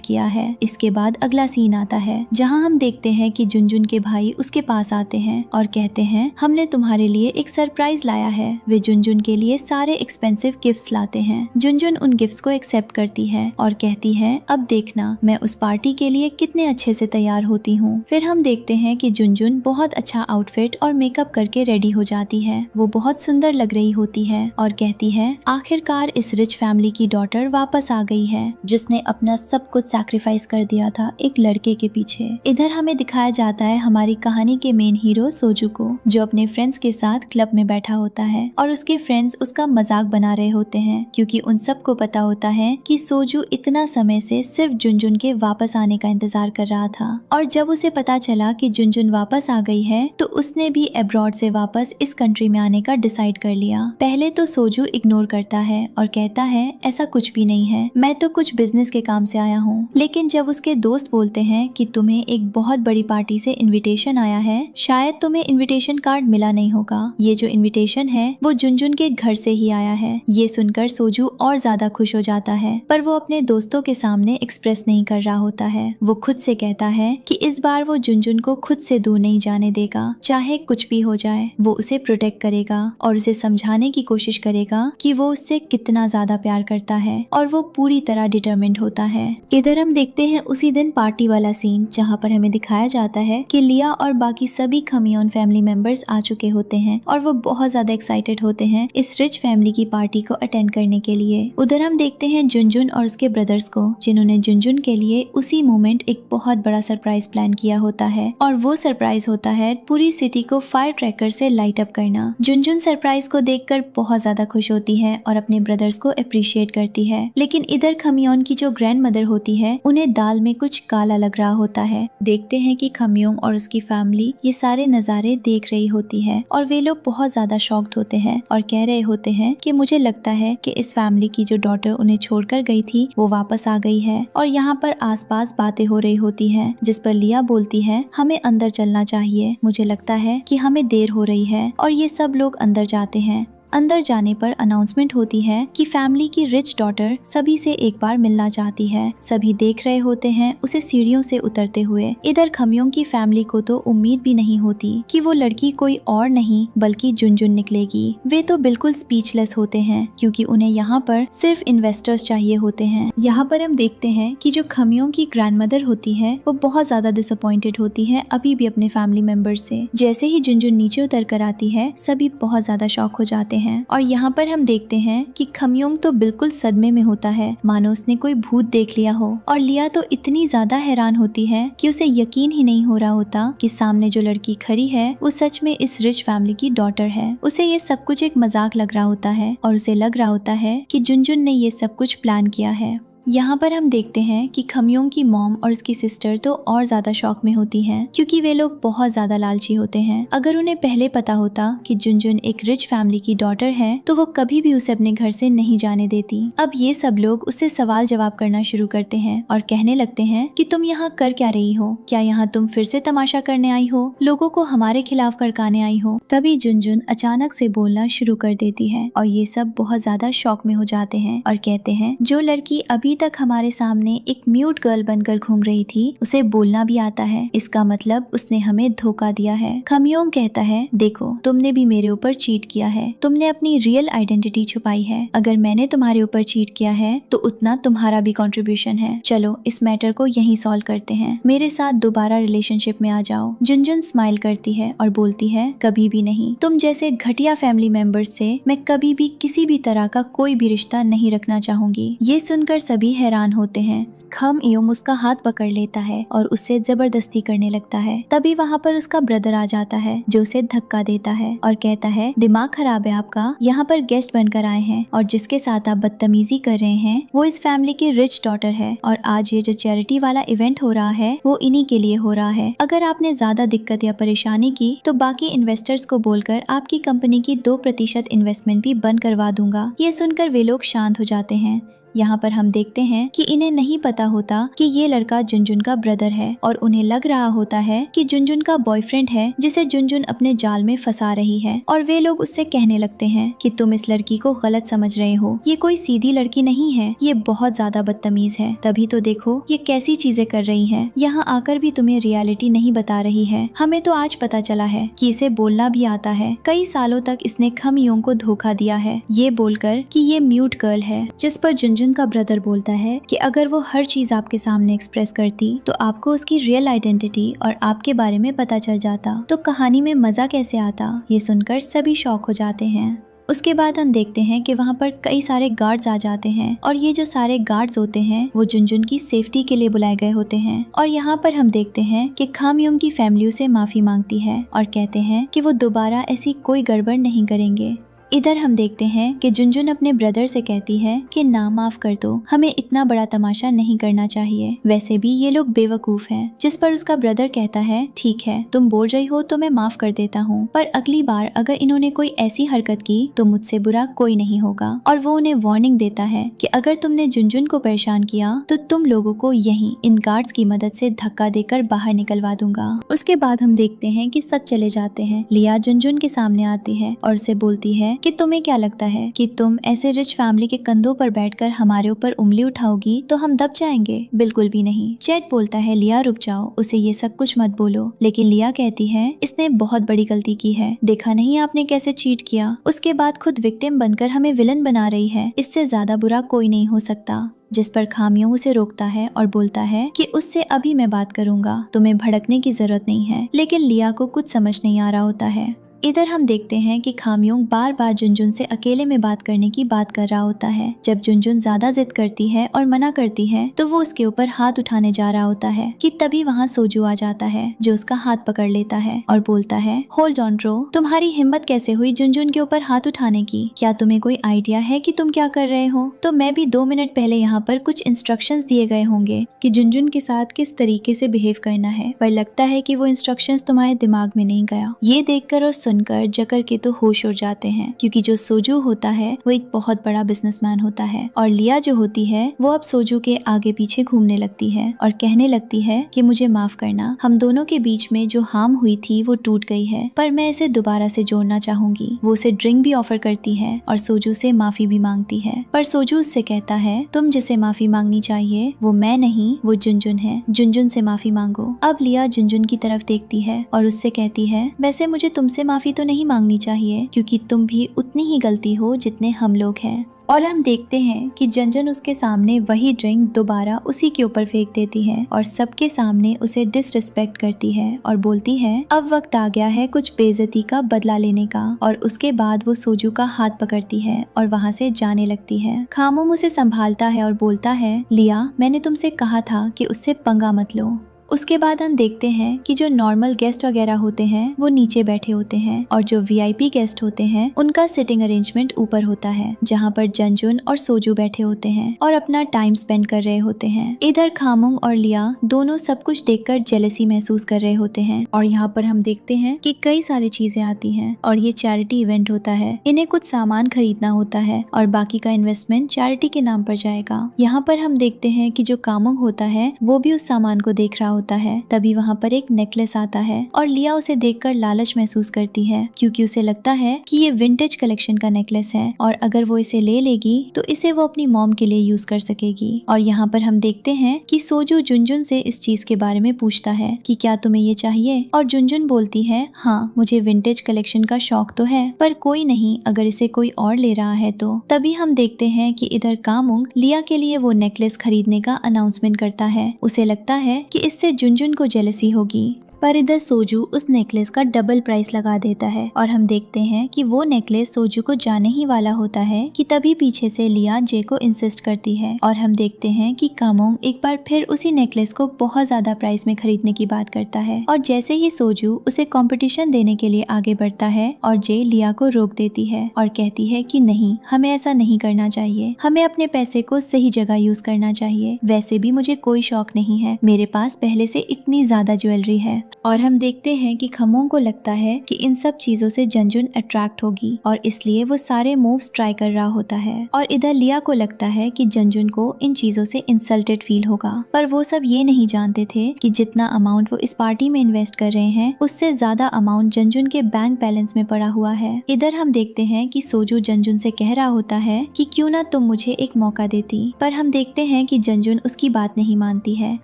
किया है। इसके बाद अगला सीन आता है जहां हम देखते हैं कि जुनजुन के भाई उसके पास आते हैं और कहते हैं हमने तुम्हारे लिए एक सरप्राइज लाया है। वे जुनजुन के लिए सारे एक्सपेंसिव गिफ्ट्स लाते हैं। जुनजुन उन गिफ्ट्स को एक्सेप्ट करती है और कहती है अब देखना मैं उस पार्टी के लिए कितने अच्छे से तैयार होती हूँ। फिर हम देखते हैं कि जुनजुन बहुत अच्छा आउटफिट और मेकअप करके रेडी हो जाती है। वो बहुत सुंदर लग रही होती है और कहती है आखिरकार इस रिच फैमिली की डॉटर वापस आ गई है जिसने अपना सब कुछ सैक्रिफाइस कर दिया था एक लड़के के पीछे। इधर हमें दिखाया जाता है हमारी कहानी के मेन हीरो सोजू को, जो अपने फ्रेंड्स के साथ क्लब में बैठा होता है और उसके फ्रेंड्स उसका मजाक बना रहे होते हैं क्योंकि उन सबको पता होता है कि सोजू इतना समय से सिर्फ जुनजुन के वापस आने का इंतजार कर रहा था। और जब उसे पता चला कि जुनजुन वापस आ गई है तो उसने भी अब्रॉड से वापस इस कंट्री में आने का डिसाइड कर लिया। पहले तो सोजू इग्नोर करता है और कहता है ऐसा कुछ भी नहीं है, मैं तो कुछ बिजनेस के काम से आया हूँ। लेकिन जब उसके दोस्त बोलते हैं कि तुम्हें एक बहुत बड़ी पार्टी से इनविटेशन आया है, शायद तुम्हें इनविटेशन कार्ड मिला नहीं होगा, ये जो इनविटेशन है वो जुनजुन के घर से ही आया है। ये सुनकर सोजू और ज्यादा खुश हो जाता है पर वो अपने दोस्तों के सामने एक्सप्रेस नहीं कर रहा होता है। वो खुद से कहता है कि इस बार वो जुनजुन को खुद से दूर नहीं जाने देगा, चाहे कुछ भी हो जाए। वो उसे प्रोटेक्ट करेगा और उसे समझाने की कोशिश करेगा कि वो उससे कितना ज्यादा प्यार करता है और वो पूरी तरह डिटरमिन्ड होता है। इधर हम देखते हैं उसी दिन पार्टी वाला सीन जहाँ पर हमें दिखाया जाता है कि लिया और बाकी सभी खमियोन फैमिली मेंबर्स आ चुके होते हैं और वो बहुत ज्यादा एक्साइटेड होते हैं इस रिच फैमिली की पार्टी को अटेंड करने के लिए। उधर हम देखते हैं जुनजुन और उसके ब्रदर्स को जिन्होंने जुनजुन के लिए उसी मोमेंट एक बहुत बड़ा सरप्राइज प्लान किया होता है और वो सरप्राइज होता है पूरी सिटी को फायर ट्रैकर से लाइट अप करना। जुनजुन सरप्राइज को देखकर बहुत ज्यादा खुश होती है और अपने ब्रदर्स को अप्रिशिएट करती है। लेकिन इधर खमियोन की जो ग्रैंड मदर होती है उन्हें दाल में कुछ काला लग रहा होता है। देखते हैं कि खमियोंग और उसकी फैमिली ये सारे नजारे देख रही होती है और वे लोग बहुत ज्यादा शॉक्ड होते हैं और कह रहे होते हैं कि मुझे लगता है कि इस फैमिली की जो डॉटर उन्हें छोड़कर गई थी वो वापस आ गई है। और यहाँ पर आसपास बातें हो रही होती हैं जिस पर लिया बोलती है हमें अंदर चलना चाहिए, मुझे लगता है कि हमें देर हो रही है। और ये सब लोग अंदर जाते हैं। अंदर जाने पर अनाउंसमेंट होती है कि फैमिली की रिच डॉटर सभी से एक बार मिलना चाहती है। सभी देख रहे होते हैं उसे सीढ़ियों से उतरते हुए। इधर खमियों की फैमिली को तो उम्मीद भी नहीं होती कि वो लड़की कोई और नहीं बल्कि जुनजुन निकलेगी। वे तो बिल्कुल स्पीचलेस होते हैं क्योंकि उन्हें यहाँ पर सिर्फ इन्वेस्टर्स चाहिए होते हैं। यहाँ पर हम देखते हैं कि जो खमियों की ग्रैंडमदर होती है वो बहुत ज्यादा डिसअपॉइंटेड होती है अभी भी अपने फैमिली मेंबर से। जैसे ही जुनजुन नीचे उतर कर आती है सभी बहुत ज्यादा शॉक हो जाते हैं। और यहाँ पर हम देखते हैं कि खमियोंग तो बिल्कुल सदमे में होता है मानो उसने कोई भूत देख लिया हो। और लिया तो इतनी ज्यादा हैरान होती है कि उसे यकीन ही नहीं हो रहा होता कि सामने जो लड़की खड़ी है वो सच में इस रिच फैमिली की डॉटर है। उसे ये सब कुछ एक मजाक लग रहा होता है और उसे लग रहा होता है कि जुनजुन ने ये सब कुछ प्लान किया है। यहाँ पर हम देखते हैं कि खमियोंग की मॉम और उसकी सिस्टर तो और ज्यादा शॉक में होती हैं क्योंकि वे लोग बहुत ज्यादा लालची होते हैं। अगर उन्हें पहले पता होता कि जुनजुन एक रिच फैमिली की डॉटर है तो वो कभी भी उसे अपने घर से नहीं जाने देती। अब ये सब लोग उससे सवाल जवाब करना शुरू करते हैं और कहने लगते हैं कि तुम यहाँ कर क्या रही हो, क्या यहाँ तुम फिर से तमाशा करने आई हो, लोगों को हमारे खिलाफ भड़काने आई हो। तभी जुनजुन अचानक से बोलना शुरू कर देती है और ये सब बहुत ज्यादा शॉक में हो जाते हैं और कहते हैं जो लड़की अभी तक हमारे सामने एक म्यूट गर्ल बनकर घूम रही थी उसे बोलना भी आता है, इसका मतलब उसने हमें धोखा दिया है। खमियोंग कहता है देखो तुमने भी मेरे ऊपर चीट किया है, तुमने अपनी रियल आइडेंटिटी छुपाई है। अगर मैंने तुम्हारे ऊपर चीट किया है तो उतना तुम्हारा भी कंट्रीब्यूशन है। चलो इस मैटर को यहीं सॉल्व करते हैं, मेरे साथ दोबारा रिलेशनशिप में आ जाओ। जुनजुन स्माइल करती है और बोलती है कभी भी नहीं, तुम जैसे घटिया फैमिली मेंबर्स से मैं कभी भी किसी भी तरह का कोई भी रिश्ता नहीं रखना चाहूंगी। ये सुनकर सभी सभी हैरान होते हैं। खम यूम उसका हाथ पकड़ लेता है और उससे जबरदस्ती करने लगता है। तभी वहाँ पर उसका ब्रदर आ जाता है जो उसे धक्का देता है और कहता है, दिमाग खराब है आपका, यहाँ पर गेस्ट बनकर आए हैं और जिसके साथ आप बदतमीजी कर रहे हैं वो इस फैमिली की रिच डॉटर है और आज ये जो चैरिटी वाला इवेंट हो रहा है वो इन्हीं के लिए हो रहा है। अगर आपने ज्यादा दिक्कत या परेशानी की तो बाकी इन्वेस्टर्स को बोलकर आपकी कंपनी की 2% इन्वेस्टमेंट भी बंद करवा दूंगा। ये सुनकर वे लोग शांत हो जाते हैं। यहाँ पर हम देखते हैं कि इन्हें नहीं पता होता कि ये लड़का जुनजुन का ब्रदर है और उन्हें लग रहा होता है कि जुनजुन का बॉयफ्रेंड है जिसे जुनजुन अपने जाल में फंसा रही है। और वे लोग उससे कहने लगते हैं कि तुम इस लड़की को गलत समझ रहे हो, ये कोई सीधी लड़की नहीं है, ये बहुत ज्यादा बदतमीज है। तभी तो देखो ये कैसी चीजें कर रही है, यहाँ आकर भी तुम्हें रियलिटी नहीं बता रही है। हमें तो आज पता चला है कि इसे बोलना भी आता है। कई सालों तक इसने खम यूम को धोखा दिया है ये बोलकर कि ये म्यूट गर्ल है। जिस पर जुनजुन का ब्रदर बोलता है कि अगर वो हर चीज आपके सामने एक्सप्रेस करती तो आपको उसकी रियल आइडेंटिटी और आपके बारे में पता चल जाता, तो कहानी में मजा कैसे आता। ये सुनकर सभी शॉक हो जाते हैं। उसके बाद हम देखते हैं कि वहाँ पर कई सारे गार्ड्स आ जाते हैं और ये जो सारे गार्ड्स होते हैं वो जुनजुन की सेफ्टी के लिए बुलाए गए होते हैं। और यहाँ पर हम देखते हैं कि खम यूम की फैमिली से माफी मांगती है और कहते हैं कि वो दोबारा ऐसी कोई गड़बड़ नहीं करेंगे। इधर हम देखते हैं कि जुनजुन अपने ब्रदर से कहती है कि ना माफ कर दो, हमें इतना बड़ा तमाशा नहीं करना चाहिए, वैसे भी ये लोग बेवकूफ हैं। जिस पर उसका ब्रदर कहता है, ठीक है तुम बोल रही हो तो मैं माफ कर देता हूँ, पर अगली बार अगर इन्होंने कोई ऐसी हरकत की तो मुझसे बुरा कोई नहीं होगा। और वो उन्हें वार्निंग देता है कि अगर तुमने जुनजुन को परेशान किया तो तुम लोगों को यहीं इन गार्ड्स की मदद से धक्का देकर बाहर निकलवा दूंगा। उसके बाद हम देखते हैं कि सच चले जाते हैं। लिया जुनजुन के सामने आती है और उसे बोलती है कि तुम्हें क्या लगता है कि तुम ऐसे रिच फैमिली के कंधों पर बैठकर हमारे ऊपर उंगली उठाओगी तो हम दब जाएंगे? बिल्कुल भी नहीं। चैट बोलता है, लिया रुक जाओ, उसे ये सब कुछ मत बोलो। लेकिन लिया कहती है, इसने बहुत बड़ी गलती की है, देखा नहीं आपने कैसे चीट किया, उसके बाद खुद विक्टिम बनकर हमें विलन बना रही है, इससे ज्यादा बुरा कोई नहीं हो सकता। जिस पर खम यूम उसे रोकता है और बोलता है कि उससे अभी मैं बात करूंगा, तुम्हें भड़कने की जरूरत नहीं है। लेकिन लिया को कुछ समझ नहीं आ रहा होता है। इधर हम देखते हैं कि खम यूम बार बार जुनजुन से अकेले में बात करने की बात कर रहा होता है। जब जुनजुन ज्यादा जिद करती है और मना करती है तो वो उसके ऊपर हाथ उठाने जा रहा होता है कि तभी वहाँ सोजू आ जाता है जो उसका हाथ पकड़ लेता है और बोलता है, होल्ड ऑन ब्रो, तुम्हारी हिम्मत कैसे हुई जुनजुन के ऊपर हाथ उठाने की? क्या तुम्हें कोई आइडिया है कि तुम क्या कर रहे हो? तो मैं भी 2 मिनट पहले यहाँ पर कुछ इंस्ट्रक्शंस दिए गए होंगे कि जुनजुन के साथ किस तरीके से बिहेव करना है, पर लगता है कि वो इंस्ट्रक्शंस तुम्हारे दिमाग में नहीं गया। ये देखकर और सुनकर जकर के तो होश उड़ जाते हैं, क्योंकि जो सोजू होता है वो एक बहुत बड़ा बिजनेसमैन होता है और लिया जो होती है वो अब सोजू के आगे पीछे घूमने लगती है और कहने लगती है कि मुझे माफ करना, हम दोनों के बीच में जो हार्म हुई थी वो टूट गई है, पर मैं इसे दोबारा से जोड़ना चाहूंगी। वो उसे ड्रिंक भी ऑफर करती है और सोजू से माफी भी मांगती है, पर सोजू उससे कहता है, तुम जिसे माफी मांगनी चाहिए वो मैं नहीं, वो जुनजुन है, जुनजुन से माफी मांगो। अब लिया जुनजुन की तरफ देखती है और उससे कहती है, वैसे मुझे तुमसे माफी तो नहीं मांगनी चाहिए क्योंकि तुम भी उतनी ही गलती हो जितने हम लोग हैं। और हम देखते हैं कि जुनजुन उसके सामने वही ड्रिंक दोबारा उसी के ऊपर फेंक देती है और सबके सामने उसे डिसरिस्पेक्ट करती है और बोलती है, अब वक्त आ गया है कुछ बेइज्जती का बदला लेने का। और उसके बाद वो सोजू का हाथ पकड़ती है और वहाँ से जाने लगती है। खम यूम उसे संभालता है और बोलता है, लिया मैंने तुमसे कहा था कि उससे पंगा मत लो। उसके बाद हम देखते हैं कि जो नॉर्मल गेस्ट वगैरह होते हैं वो नीचे बैठे होते हैं और जो वीआईपी गेस्ट होते हैं उनका सिटिंग अरेंजमेंट ऊपर होता है, जहाँ पर जुनजुन और सोजू बैठे होते हैं और अपना टाइम स्पेंड कर रहे होते हैं। इधर खम यूम और लिया दोनों सब कुछ देखकर जेलसी महसूस कर रहे होते हैं। और यहाँ पर हम देखते हैं कि कई सारी चीजें आती हैं और ये चैरिटी इवेंट होता है, इन्हें कुछ सामान खरीदना होता है और बाकी का इन्वेस्टमेंट चैरिटी के नाम पर जाएगा। यहाँ पर हम देखते हैं कि जो खम यूम होता है वो भी उस सामान को देख रहा होता है। तभी वहाँ पर एक नेकलेस आता है और लिया उसे देखकर लालच महसूस करती है, क्योंकि उसे लगता है कि ये विंटेज कलेक्शन का नेकलेस है और अगर वो इसे ले लेगी तो इसे वो अपनी मॉम के लिए यूज कर सकेगी। और यहाँ पर हम देखते हैं कि सोजू जुनजुन से इस चीज के बारे में पूछता है कि क्या तुम्हें ये चाहिए, और जुनजुन बोलती है, हाँ मुझे विंटेज कलेक्शन का शौक तो है, पर कोई नहीं अगर इसे कोई और ले रहा है तो। तभी हम देखते हैं कि इधर खम यूम लिया के लिए वो नेकलेस खरीदने का अनाउंसमेंट करता है। उसे लगता है कि इससे जुनजुन को जेलसी होगी। पर इधर सोजू उस नेकलेस का डबल प्राइस लगा देता है और हम देखते हैं कि वो नेकलेस सोजू को जाने ही वाला होता है कि तभी पीछे से लिया जे को इंसिस्ट करती है और हम देखते हैं कि कामोंग एक बार फिर उसी नेकलेस को बहुत ज्यादा प्राइस में खरीदने की बात करता है और जैसे ही सोजू उसे कंपटीशन देने के लिए आगे बढ़ता है और जे लिया को रोक देती है और कहती है कि नहीं, हमें ऐसा नहीं करना चाहिए, हमें अपने पैसे को सही जगह यूज करना चाहिए। वैसे भी मुझे कोई शौक नहीं है, मेरे पास पहले से इतनी ज्यादा ज्वेलरी है। और हम देखते हैं कि खमोंग को लगता है कि इन सब चीजों से जंजुन अट्रैक्ट होगी और इसलिए वो सारे मूव्स ट्राई कर रहा होता है और इधर लिया को लगता है कि जंजुन को इन चीजों से इंसल्टेड फील होगा, पर वो सब ये नहीं जानते थे कि जितना अमाउंट वो इस पार्टी में इन्वेस्ट कर रहे हैं उससे ज्यादा अमाउंट जंजुन के बैंक बैलेंस में पड़ा हुआ है। इधर हम देखते हैं कि सोजू जंजुन से कह रहा होता है कि क्यों ना तुम मुझे एक मौका देती, पर हम देखते हैं कि जंजुन उसकी बात नहीं मानती है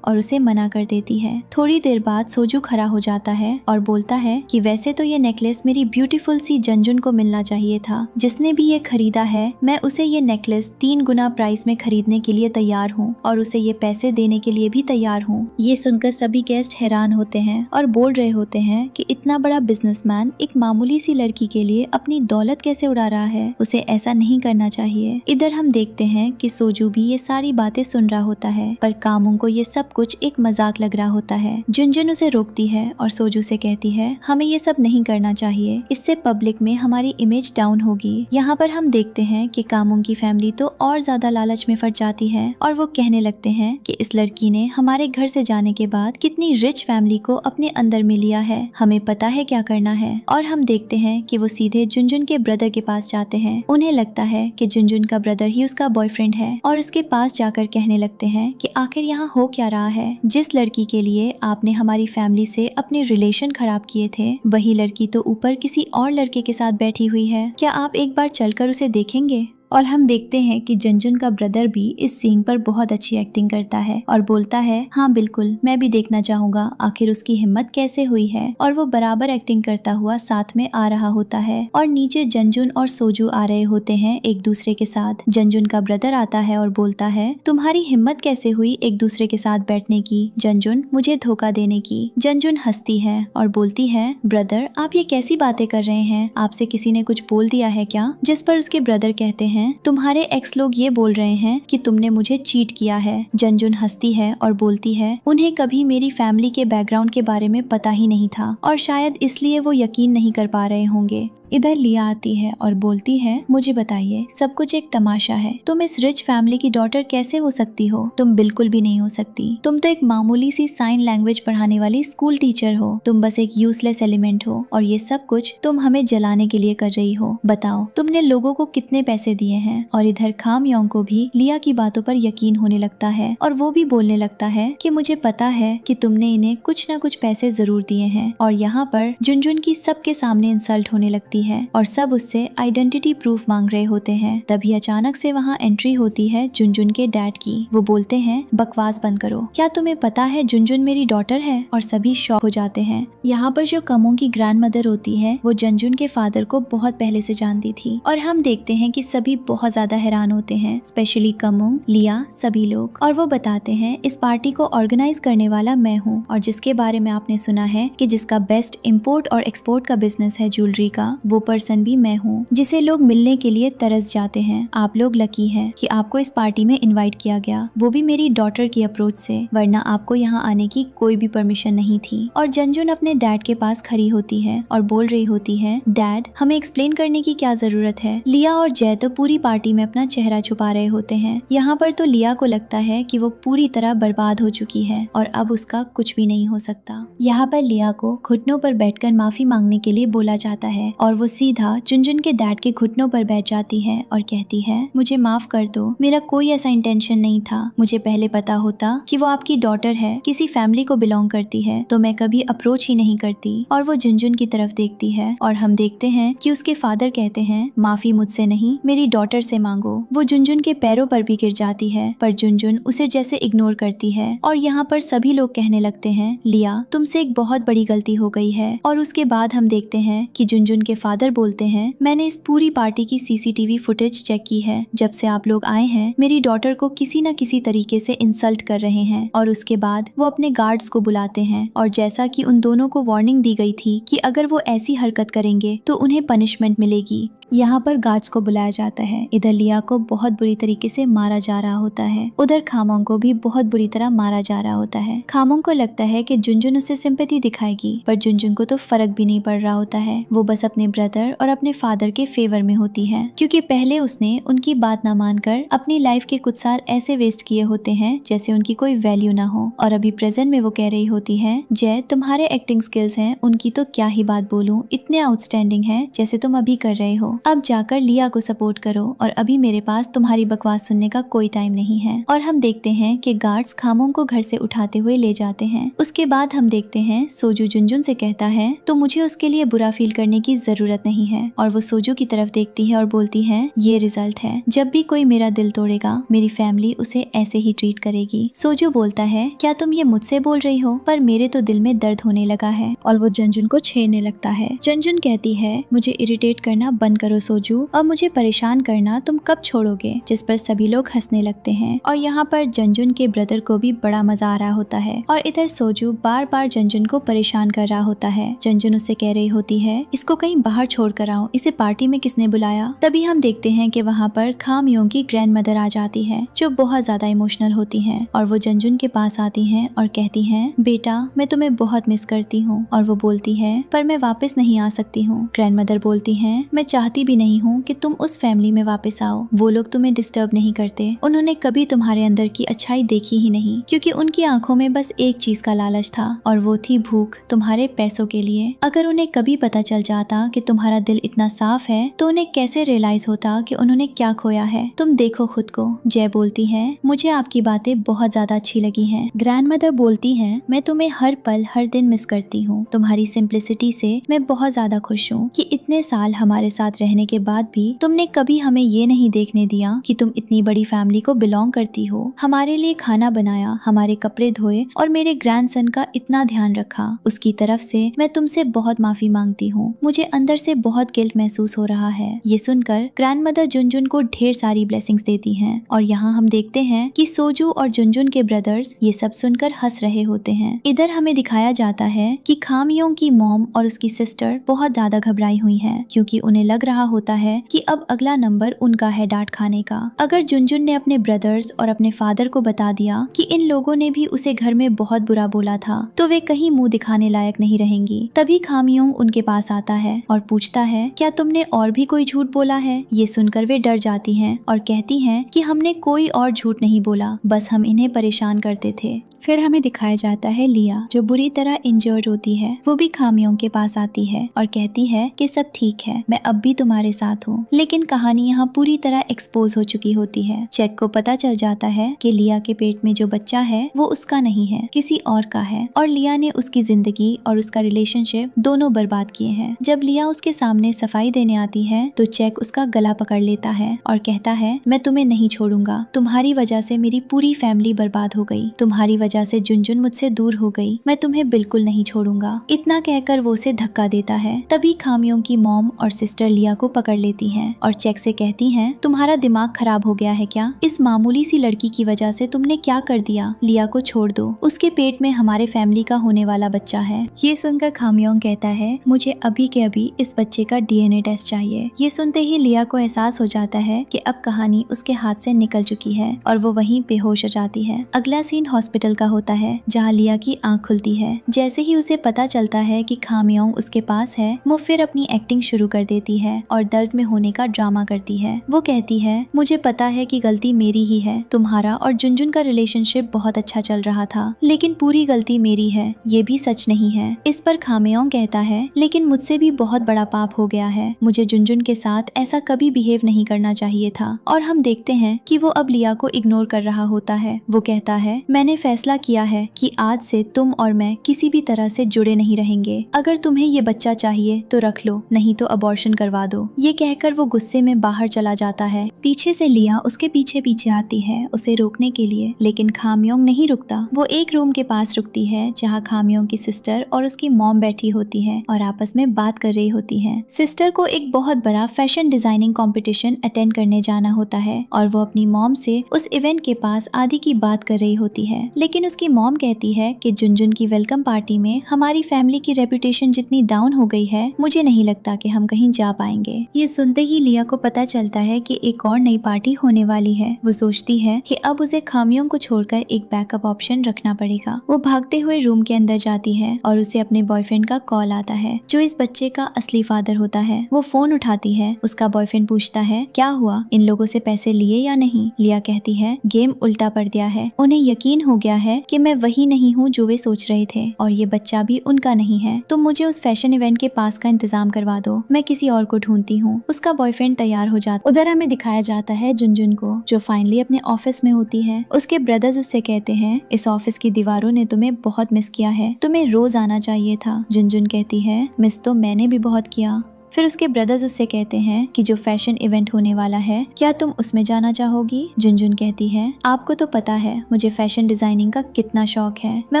और उसे मना कर देती है। थोड़ी देर बाद सोजू खड़ा हो जाता है और बोलता है कि वैसे तो ये नेकलेस मेरी ब्यूटीफुल सी जंजुन को मिलना चाहिए था, जिसने भी ये खरीदा है मैं उसे ये नेकलेस 3 गुना प्राइस में खरीदने के लिए तैयार हूँ और उसे ये पैसे देने के लिए भी तैयार हूँ। ये सुनकर सभी गेस्ट हैरान होते हैं और बोल रहे होते हैं कि इतना बड़ा बिजनेसमैन एक मामूली सी लड़की के लिए अपनी दौलत कैसे उड़ा रहा है, उसे ऐसा नहीं करना चाहिए। इधर हम देखते हैं कि सोजू भी ये सारी बातें सुन रहा होता है, पर कामोंग को ये सब कुछ एक मजाक लग रहा होता है। जुनजुन उसे रोकती है और सोजू से कहती है हमें ये सब नहीं करना चाहिए, इससे पब्लिक में हमारी इमेज डाउन होगी। यहाँ पर हम देखते हैं कि कामोंग की फैमिली तो और ज्यादा लालच में फंस जाती है और वो कहने लगते हैं कि इस लड़की ने हमारे घर से जाने के बाद कितनी रिच फैमिली को अपने अंदर में लिया है, हमें पता है क्या करना है। और हम देखते हैं कि वो सीधे जुनजुन के ब्रदर के पास जाते हैं। उन्हें लगता है कि जुनजुन का ब्रदर ही उसका बॉयफ्रेंड है और उसके पास जाकर कहने लगते हैं कि आखिर यहाँ हो क्या रहा है। जिस लड़की के लिए आपने हमारी फैमिली से अपने रिलेशन खराब किए थे, वही लड़की तो ऊपर किसी और लड़के के साथ बैठी हुई है, क्या आप एक बार चलकर उसे देखेंगे? और हम देखते हैं कि जंजुन का ब्रदर भी इस सीन पर बहुत अच्छी एक्टिंग करता है और बोलता है हाँ बिल्कुल, मैं भी देखना चाहूंगा आखिर उसकी हिम्मत कैसे हुई है। और वो बराबर एक्टिंग करता हुआ साथ में आ रहा होता है और नीचे जंजुन और सोजू आ रहे होते हैं एक दूसरे के साथ। जंजुन का ब्रदर आता है और बोलता है तुम्हारी हिम्मत कैसे हुई एक दूसरे के साथ बैठने की, जंजुन, मुझे धोखा देने की। जंजुन हंसती है और बोलती है ब्रदर, आप ये कैसी बातें कर रहे हैं, आपसे किसी ने कुछ बोल दिया है क्या? जिस पर उसके ब्रदर कहते हैं तुम्हारे एक्स लोग ये बोल रहे हैं कि तुमने मुझे चीट किया है। जंजुन हंसती है और बोलती है उन्हें कभी मेरी फैमिली के बैकग्राउंड के बारे में पता ही नहीं था और शायद इसलिए वो यकीन नहीं कर पा रहे होंगे। इधर लिया आती है और बोलती है मुझे बताइए, सब कुछ एक तमाशा है, तुम इस रिच फैमिली की डॉटर कैसे हो सकती हो? तुम बिल्कुल भी नहीं हो सकती, तुम तो एक मामूली सी साइन लैंग्वेज पढ़ाने वाली स्कूल टीचर हो, तुम बस एक यूजलेस एलिमेंट हो और ये सब कुछ तुम हमें जलाने के लिए कर रही हो। बताओ तुमने लोगों को कितने पैसे दिए हैं? और इधर खाम योंग को भी लिया की बातों पर यकीन होने लगता है और वो भी बोलने लगता है कि मुझे पता है कि तुमने इन्हें कुछ न कुछ पैसे जरूर दिए हैं। और यहाँ पर जुनजुन की सबके सामने इंसल्ट होने लगती है और सब उससे आइडेंटिटी प्रूफ मांग रहे होते हैं। तभी अचानक से वहाँ एंट्री होती है जुनजुन के डैड की। वो बोलते हैं बकवास बंद करो, क्या तुम्हें पता है जुनजुन मेरी डॉटर है? और सभी शॉक हो जाते हैं। यहाँ पर जो कमों की ग्रैंड मदर होती है वो जुनजुन के फादर को बहुत पहले से जानती थी और हम देखते हैं कि सभी बहुत ज्यादा हैरान होते हैं, स्पेशली कमोंग, लिया, सभी लोग। और वो बताते हैं इस पार्टी को ऑर्गेनाइज करने वाला मैं हूँ और जिसके बारे में आपने सुना है कि जिसका बेस्ट इम्पोर्ट और एक्सपोर्ट का बिजनेस है ज्वेलरी का, वो पर्सन भी मैं हूँ जिसे लोग मिलने के लिए तरस जाते हैं। आप लोग लकी हैं कि आपको इस पार्टी में इनवाइट किया गया, वो भी मेरी डॉटर की अप्रोच से, वरना आपको यहाँ आने की कोई भी परमिशन नहीं थी। और जंजुन अपने डैड के पास खड़ी होती है और बोल रही होती है डैड, हमें एक्सप्लेन करने की क्या जरूरत है। लिया और जय तो पूरी पार्टी में अपना चेहरा छुपा रहे होते हैं। यहाँ पर तो लिया को लगता है कि वो पूरी तरह बर्बाद हो चुकी है और अब उसका कुछ भी नहीं हो सकता। यहाँ पर लिया को घुटनों पर बैठकर माफी मांगने के लिए बोला जाता है और वो सीधा जुनजुन के डैड के घुटनों पर बैठ जाती है और कहती है मुझे माफ कर दो, मेरा कोई ऐसा इंटेंशन नहीं था, मुझे पहले पता होता कि वो आपकी डॉटर है, किसी फैमिली को बिलोंग करती है, तो मैं कभी अप्रोच ही नहीं करती। और वो जुनजुन की तरफ देखती है और हम देखते हैं कि उसके फादर कहते हैं माफी मुझसे नहीं, मेरी डॉटर से मांगो। वो जुनजुन के पैरों पर भी गिर जाती है पर जुनजुन उसे जैसे इग्नोर करती है और यहाँ पर सभी लोग कहने लगते हैं लिया, तुमसे एक बहुत बड़ी गलती हो गई है। और उसके बाद हम देखते हैं कि जुनजुन के फादर बोलते हैं, मैंने इस पूरी पार्टी की सीसीटीवी फुटेज चेक की है। जब से आप लोग आए हैं मेरी डॉटर को किसी न किसी तरीके से इंसल्ट कर रहे हैं। और उसके बाद वो अपने गार्ड्स को बुलाते हैं और जैसा कि उन दोनों को वार्निंग दी गई थी कि अगर वो ऐसी हरकत करेंगे तो उन्हें पनिशमेंट मिलेगी। यहाँ पर गार्ड्स को बुलाया जाता है। इधर लिया को बहुत बुरी तरीके से मारा जा रहा होता है, उधर खामोंग को भी बहुत बुरी तरह मारा जा रहा होता है। खामोंग को लगता है कि जुनजुन उसे सिंपैथी दिखाएगी, पर जुनजुन को तो फर्क भी नहीं पड़ रहा होता है। वो बस अपने ब्रदर और अपने फादर के फेवर में होती है, क्योंकि पहले उसने उनकी बात ना मानकर अपनी लाइफ के कुछ साल ऐसे वेस्ट किए होते हैं जैसे उनकी कोई वैल्यू ना हो। और अभी प्रेजेंट में वो कह रही होती है, जय तुम्हारे एक्टिंग स्किल्स हैं उनकी तो क्या ही बात बोलूं, इतने आउटस्टैंडिंग है जैसे तुम अभी कर रहे हो। अब जाकर लिया को सपोर्ट करो और अभी मेरे पास तुम्हारी बकवास सुनने का कोई टाइम नहीं है। और हम देखते हैं कि गार्ड्स खामोंग को घर से उठाते हुए ले जाते हैं। उसके बाद हम देखते हैं सोजू जुनजुन से कहता है, तो मुझे उसके लिए बुरा फील करने की जरूरत नहीं है। और वो सोजू की तरफ देखती है और बोलती है, ये रिजल्ट है, जब भी कोई मेरा दिल तोड़ेगा मेरी फैमिली उसे ऐसे ही ट्रीट करेगी। सोजू बोलता है, क्या तुम ये मुझसे बोल रही हो, पर मेरे तो दिल में दर्द होने लगा है। और वो जुनजुन को छेड़ने लगता है। जुनजुन कहती है, मुझे इरिटेट करना बंद करो सोजू, और मुझे परेशान करना तुम कब छोड़ोगे। जिस पर सभी लोग हंसने लगते हैं और यहाँ पर जुनजुन के ब्रदर को भी बड़ा मजा आ रहा होता है। और इधर सोजू बार बार जुनजुन को परेशान कर रहा होता है। जुनजुन उससे कह रही होती है, इसको कहीं बाहर छोड़ कर आओ, इसे पार्टी में किसने बुलाया। तभी हम देखते हैं कि वहाँ पर खामयोंग की ग्रैंड मदर आ जाती है, जो बहुत ज्यादा इमोशनल होती है। और वो जुनजुन के पास आती है और कहती है, बेटा मैं तुम्हें बहुत मिस करती हूँ। और वो बोलती है, पर मैं वापस नहीं आ सकती हूँ। ग्रैंड मदर बोलती है, मैं चाहती भी नहीं हूँ कि तुम उस फैमिली में वापस आओ। वो लोग तुम्हें डिस्टर्ब नहीं करते, उन्होंने कभी तुम्हारे अंदर की अच्छाई देखी ही नहीं, क्योंकि उनकी आंखों में बस एक चीज का लालच था और वो थी भूख तुम्हारे पैसों के लिए। अगर उन्हें कभी पता चल जाता कि तुम्हारा दिल इतना साफ है तो उन्हें कैसे रियलाइज होता कि उन्होंने क्या खोया है। तुम देखो खुद को। जय बोलती है, मुझे आपकी बातें बहुत ज्यादा अच्छी लगी हैं। ग्रैंड मदर बोलती है, मैं तुम्हें हर पल हर दिन मिस करती हूँ। तुम्हारी सिंप्लिसिटी से मैं बहुत ज्यादा खुश हूँ कि इतने साल हमारे साथ रहने के बाद भी तुमने कभी हमें ये नहीं देखने दिया कि तुम इतनी बड़ी फैमिली को बिलोंग करती हो। हमारे लिए खाना बनाया, हमारे कपड़े धोए और मेरे ग्रैंडसन का इतना ध्यान रखा। उसकी तरफ से मैं तुमसे बहुत माफी मांगती हूँ। मुझे अंदर से बहुत गिल्ट महसूस हो रहा है। ये सुनकर ग्रैंड मदर जुनजुन को ढेर सारी ब्लेसिंग्स देती हैं। और यहाँ हम देखते हैं कि सोजू और जुनजुन के ब्रदर्स ये सब सुनकर हंस रहे होते हैं। इधर हमें दिखाया जाता है कि खामयोंग की मॉम और उसकी सिस्टर बहुत ज्यादा घबराई हुई हैं, क्योंकि उन्हें लग रहा होता है कि अब अगला नंबर उनका है डांट खाने का। अगर जुनजुन ने अपने ब्रदर्स और अपने फादर को बता दिया कि इन लोगों ने भी उसे घर में बहुत बुरा बोला था, तो वे कहीं मुंह दिखाने लायक नहीं रहेंगी। तभी खामयोंग उनके पास आता है और पूछता है, क्या तुमने और भी कोई झूठ बोला है। ये सुनकर वे डर जाती हैं और कहती हैं कि हमने कोई और झूठ नहीं बोला, बस हम इन्हें परेशान करते थे। फिर हमें दिखाया जाता है लिया, जो बुरी तरह इंजर्ड होती है। वो भी खामयोंग के पास आती है और कहती है कि सब ठीक है, मैं अब भी तुम्हारे साथ हूँ। लेकिन कहानी यहाँ पूरी तरह एक्सपोज हो चुकी होती है। चेक को पता चल जाता है कि लिया के पेट में जो बच्चा है वो उसका नहीं है, किसी और का है। और लिया ने उसकी जिंदगी और उसका रिलेशनशिप दोनों बर्बाद किए हैं। जब लिया उसके सामने सफाई देने आती है तो चेक उसका गला पकड़ लेता है और कहता है, मैं तुम्हें नहीं छोड़ूंगा। तुम्हारी वजह से मेरी पूरी फैमिली बर्बाद हो गई, तुम्हारी वजह से जुनजुन मुझसे दूर हो गई, मैं तुम्हें बिल्कुल नहीं छोड़ूंगा। इतना कहकर वो उसे धक्का देता है। तभी खामयोंग की मॉम और सिस्टर लिया को पकड़ लेती हैं और चेक से कहती हैं, तुम्हारा दिमाग खराब हो गया है क्या। इस मामूली सी लड़की की वजह से तुमने क्या कर दिया। लिया को छोड़ दो, उसके पेट में हमारे फैमिली का होने वाला बच्चा है। ये सुनकर खामयोंग कहता है, मुझे अभी के अभी इस बच्चे का डीएनए टेस्ट चाहिए। ये सुनते ही लिया को एहसास हो जाता है कि अब कहानी उसके हाथ से निकल चुकी है और वो वहीं बेहोश हो जाती है। अगला सीन हॉस्पिटल का होता है, जहाँ लिया की आंख खुलती है। जैसे ही उसे पता चलता है कि खामयोंग उसके पास है, वो फिर अपनी एक्टिंग शुरू कर देती है और दर्द में होने का ड्रामा करती है। वो कहती है, मुझे पता है कि गलती मेरी ही है। तुम्हारा और जुनजुन का रिलेशनशिप बहुत अच्छा चल रहा था, लेकिन पूरी गलती मेरी है, ये भी सच नहीं है। इस पर खामयोंग कहता है, लेकिन मुझसे भी बहुत बड़ा पाप हो गया है। मुझे जुनजुन के साथ ऐसा कभी बिहेव नहीं करना चाहिए था। और हम देखते हैं कि वो अब लिया को इग्नोर कर रहा होता है। वो कहता है, मैंने फैसला किया है कि आज से तुम और मैं किसी भी तरह से जुड़े नहीं रहेंगे। अगर तुम्हें ये बच्चा चाहिए तो रख लो, नहीं तो अबॉर्शन करवा दो। ये कहकर वो गुस्से में बाहर चला जाता है। पीछे से लिया उसके पीछे पीछे आती है उसे रोकने के लिए, लेकिन खामयोंग नहीं रुकता। वो एक रूम के पास रुकती है जहाँ खामयोंग की सिस्टर और उसकी मॉम बैठी होती है और आपस में बात कर रही होती है। सिस्टर को एक बहुत बड़ा फैशन डिजाइनिंग कंपटीशन अटेंड करने जाना होता है और वो अपनी मॉम से उस इवेंट के पास आदि की बात कर रही होती है, लेकिन उसकी मॉम कहती है कि जुनजुन की वेलकम पार्टी में हमारी फैमिली की रेपुटेशन जितनी डाउन हो गई है, मुझे नहीं लगता कि हम कहीं जा पाएंगे। ये सुनते ही लिया को पता चलता है कि एक और नई पार्टी होने वाली है। वो सोचती है कि अब उसे खामियों को छोड़कर एक बैकअप ऑप्शन रखना पड़ेगा। वो भागते हुए रूम के अंदर जाती है और उसे अपने बॉयफ्रेंड का कॉल आता है जो इस बच्चे का असली फादर होता है। वो फोन उठाती है। उसका बॉयफ्रेंड पूछता है क्या हुआ, इन लोगों से पैसे लिए या नहीं। लिया कहती है गेम उल्टा पड़ गया है, उन्हें यकीन हो गया है कि मैं वही नहीं हूँ जो वे सोच रहे थे और ये बच्चा भी उनका नहीं है। तुम मुझे उस फैशन इवेंट के पास का इंतजाम करवा दो, मैं किसी और को ढूंढती हूँ। उसका बॉयफ्रेंड तैयार हो जाता। उधर हमें दिखाया जाता है जुनजुन को जो फाइनली अपने ऑफिस में होती है। उसके ब्रदर्स उससे कहते हैं इस ऑफिस की दीवारों ने तुम्हें बहुत मिस किया है, तुम्हें रोज आना चाहिए था। जुनजुन कहती है मिस तो मैंने भी बहुत किया। फिर उसके ब्रदर्स उससे कहते हैं कि जो फैशन इवेंट होने वाला है क्या तुम उसमें जाना चाहोगी। जुनजुन कहती है आपको तो पता है मुझे फैशन डिजाइनिंग का कितना शौक है, मैं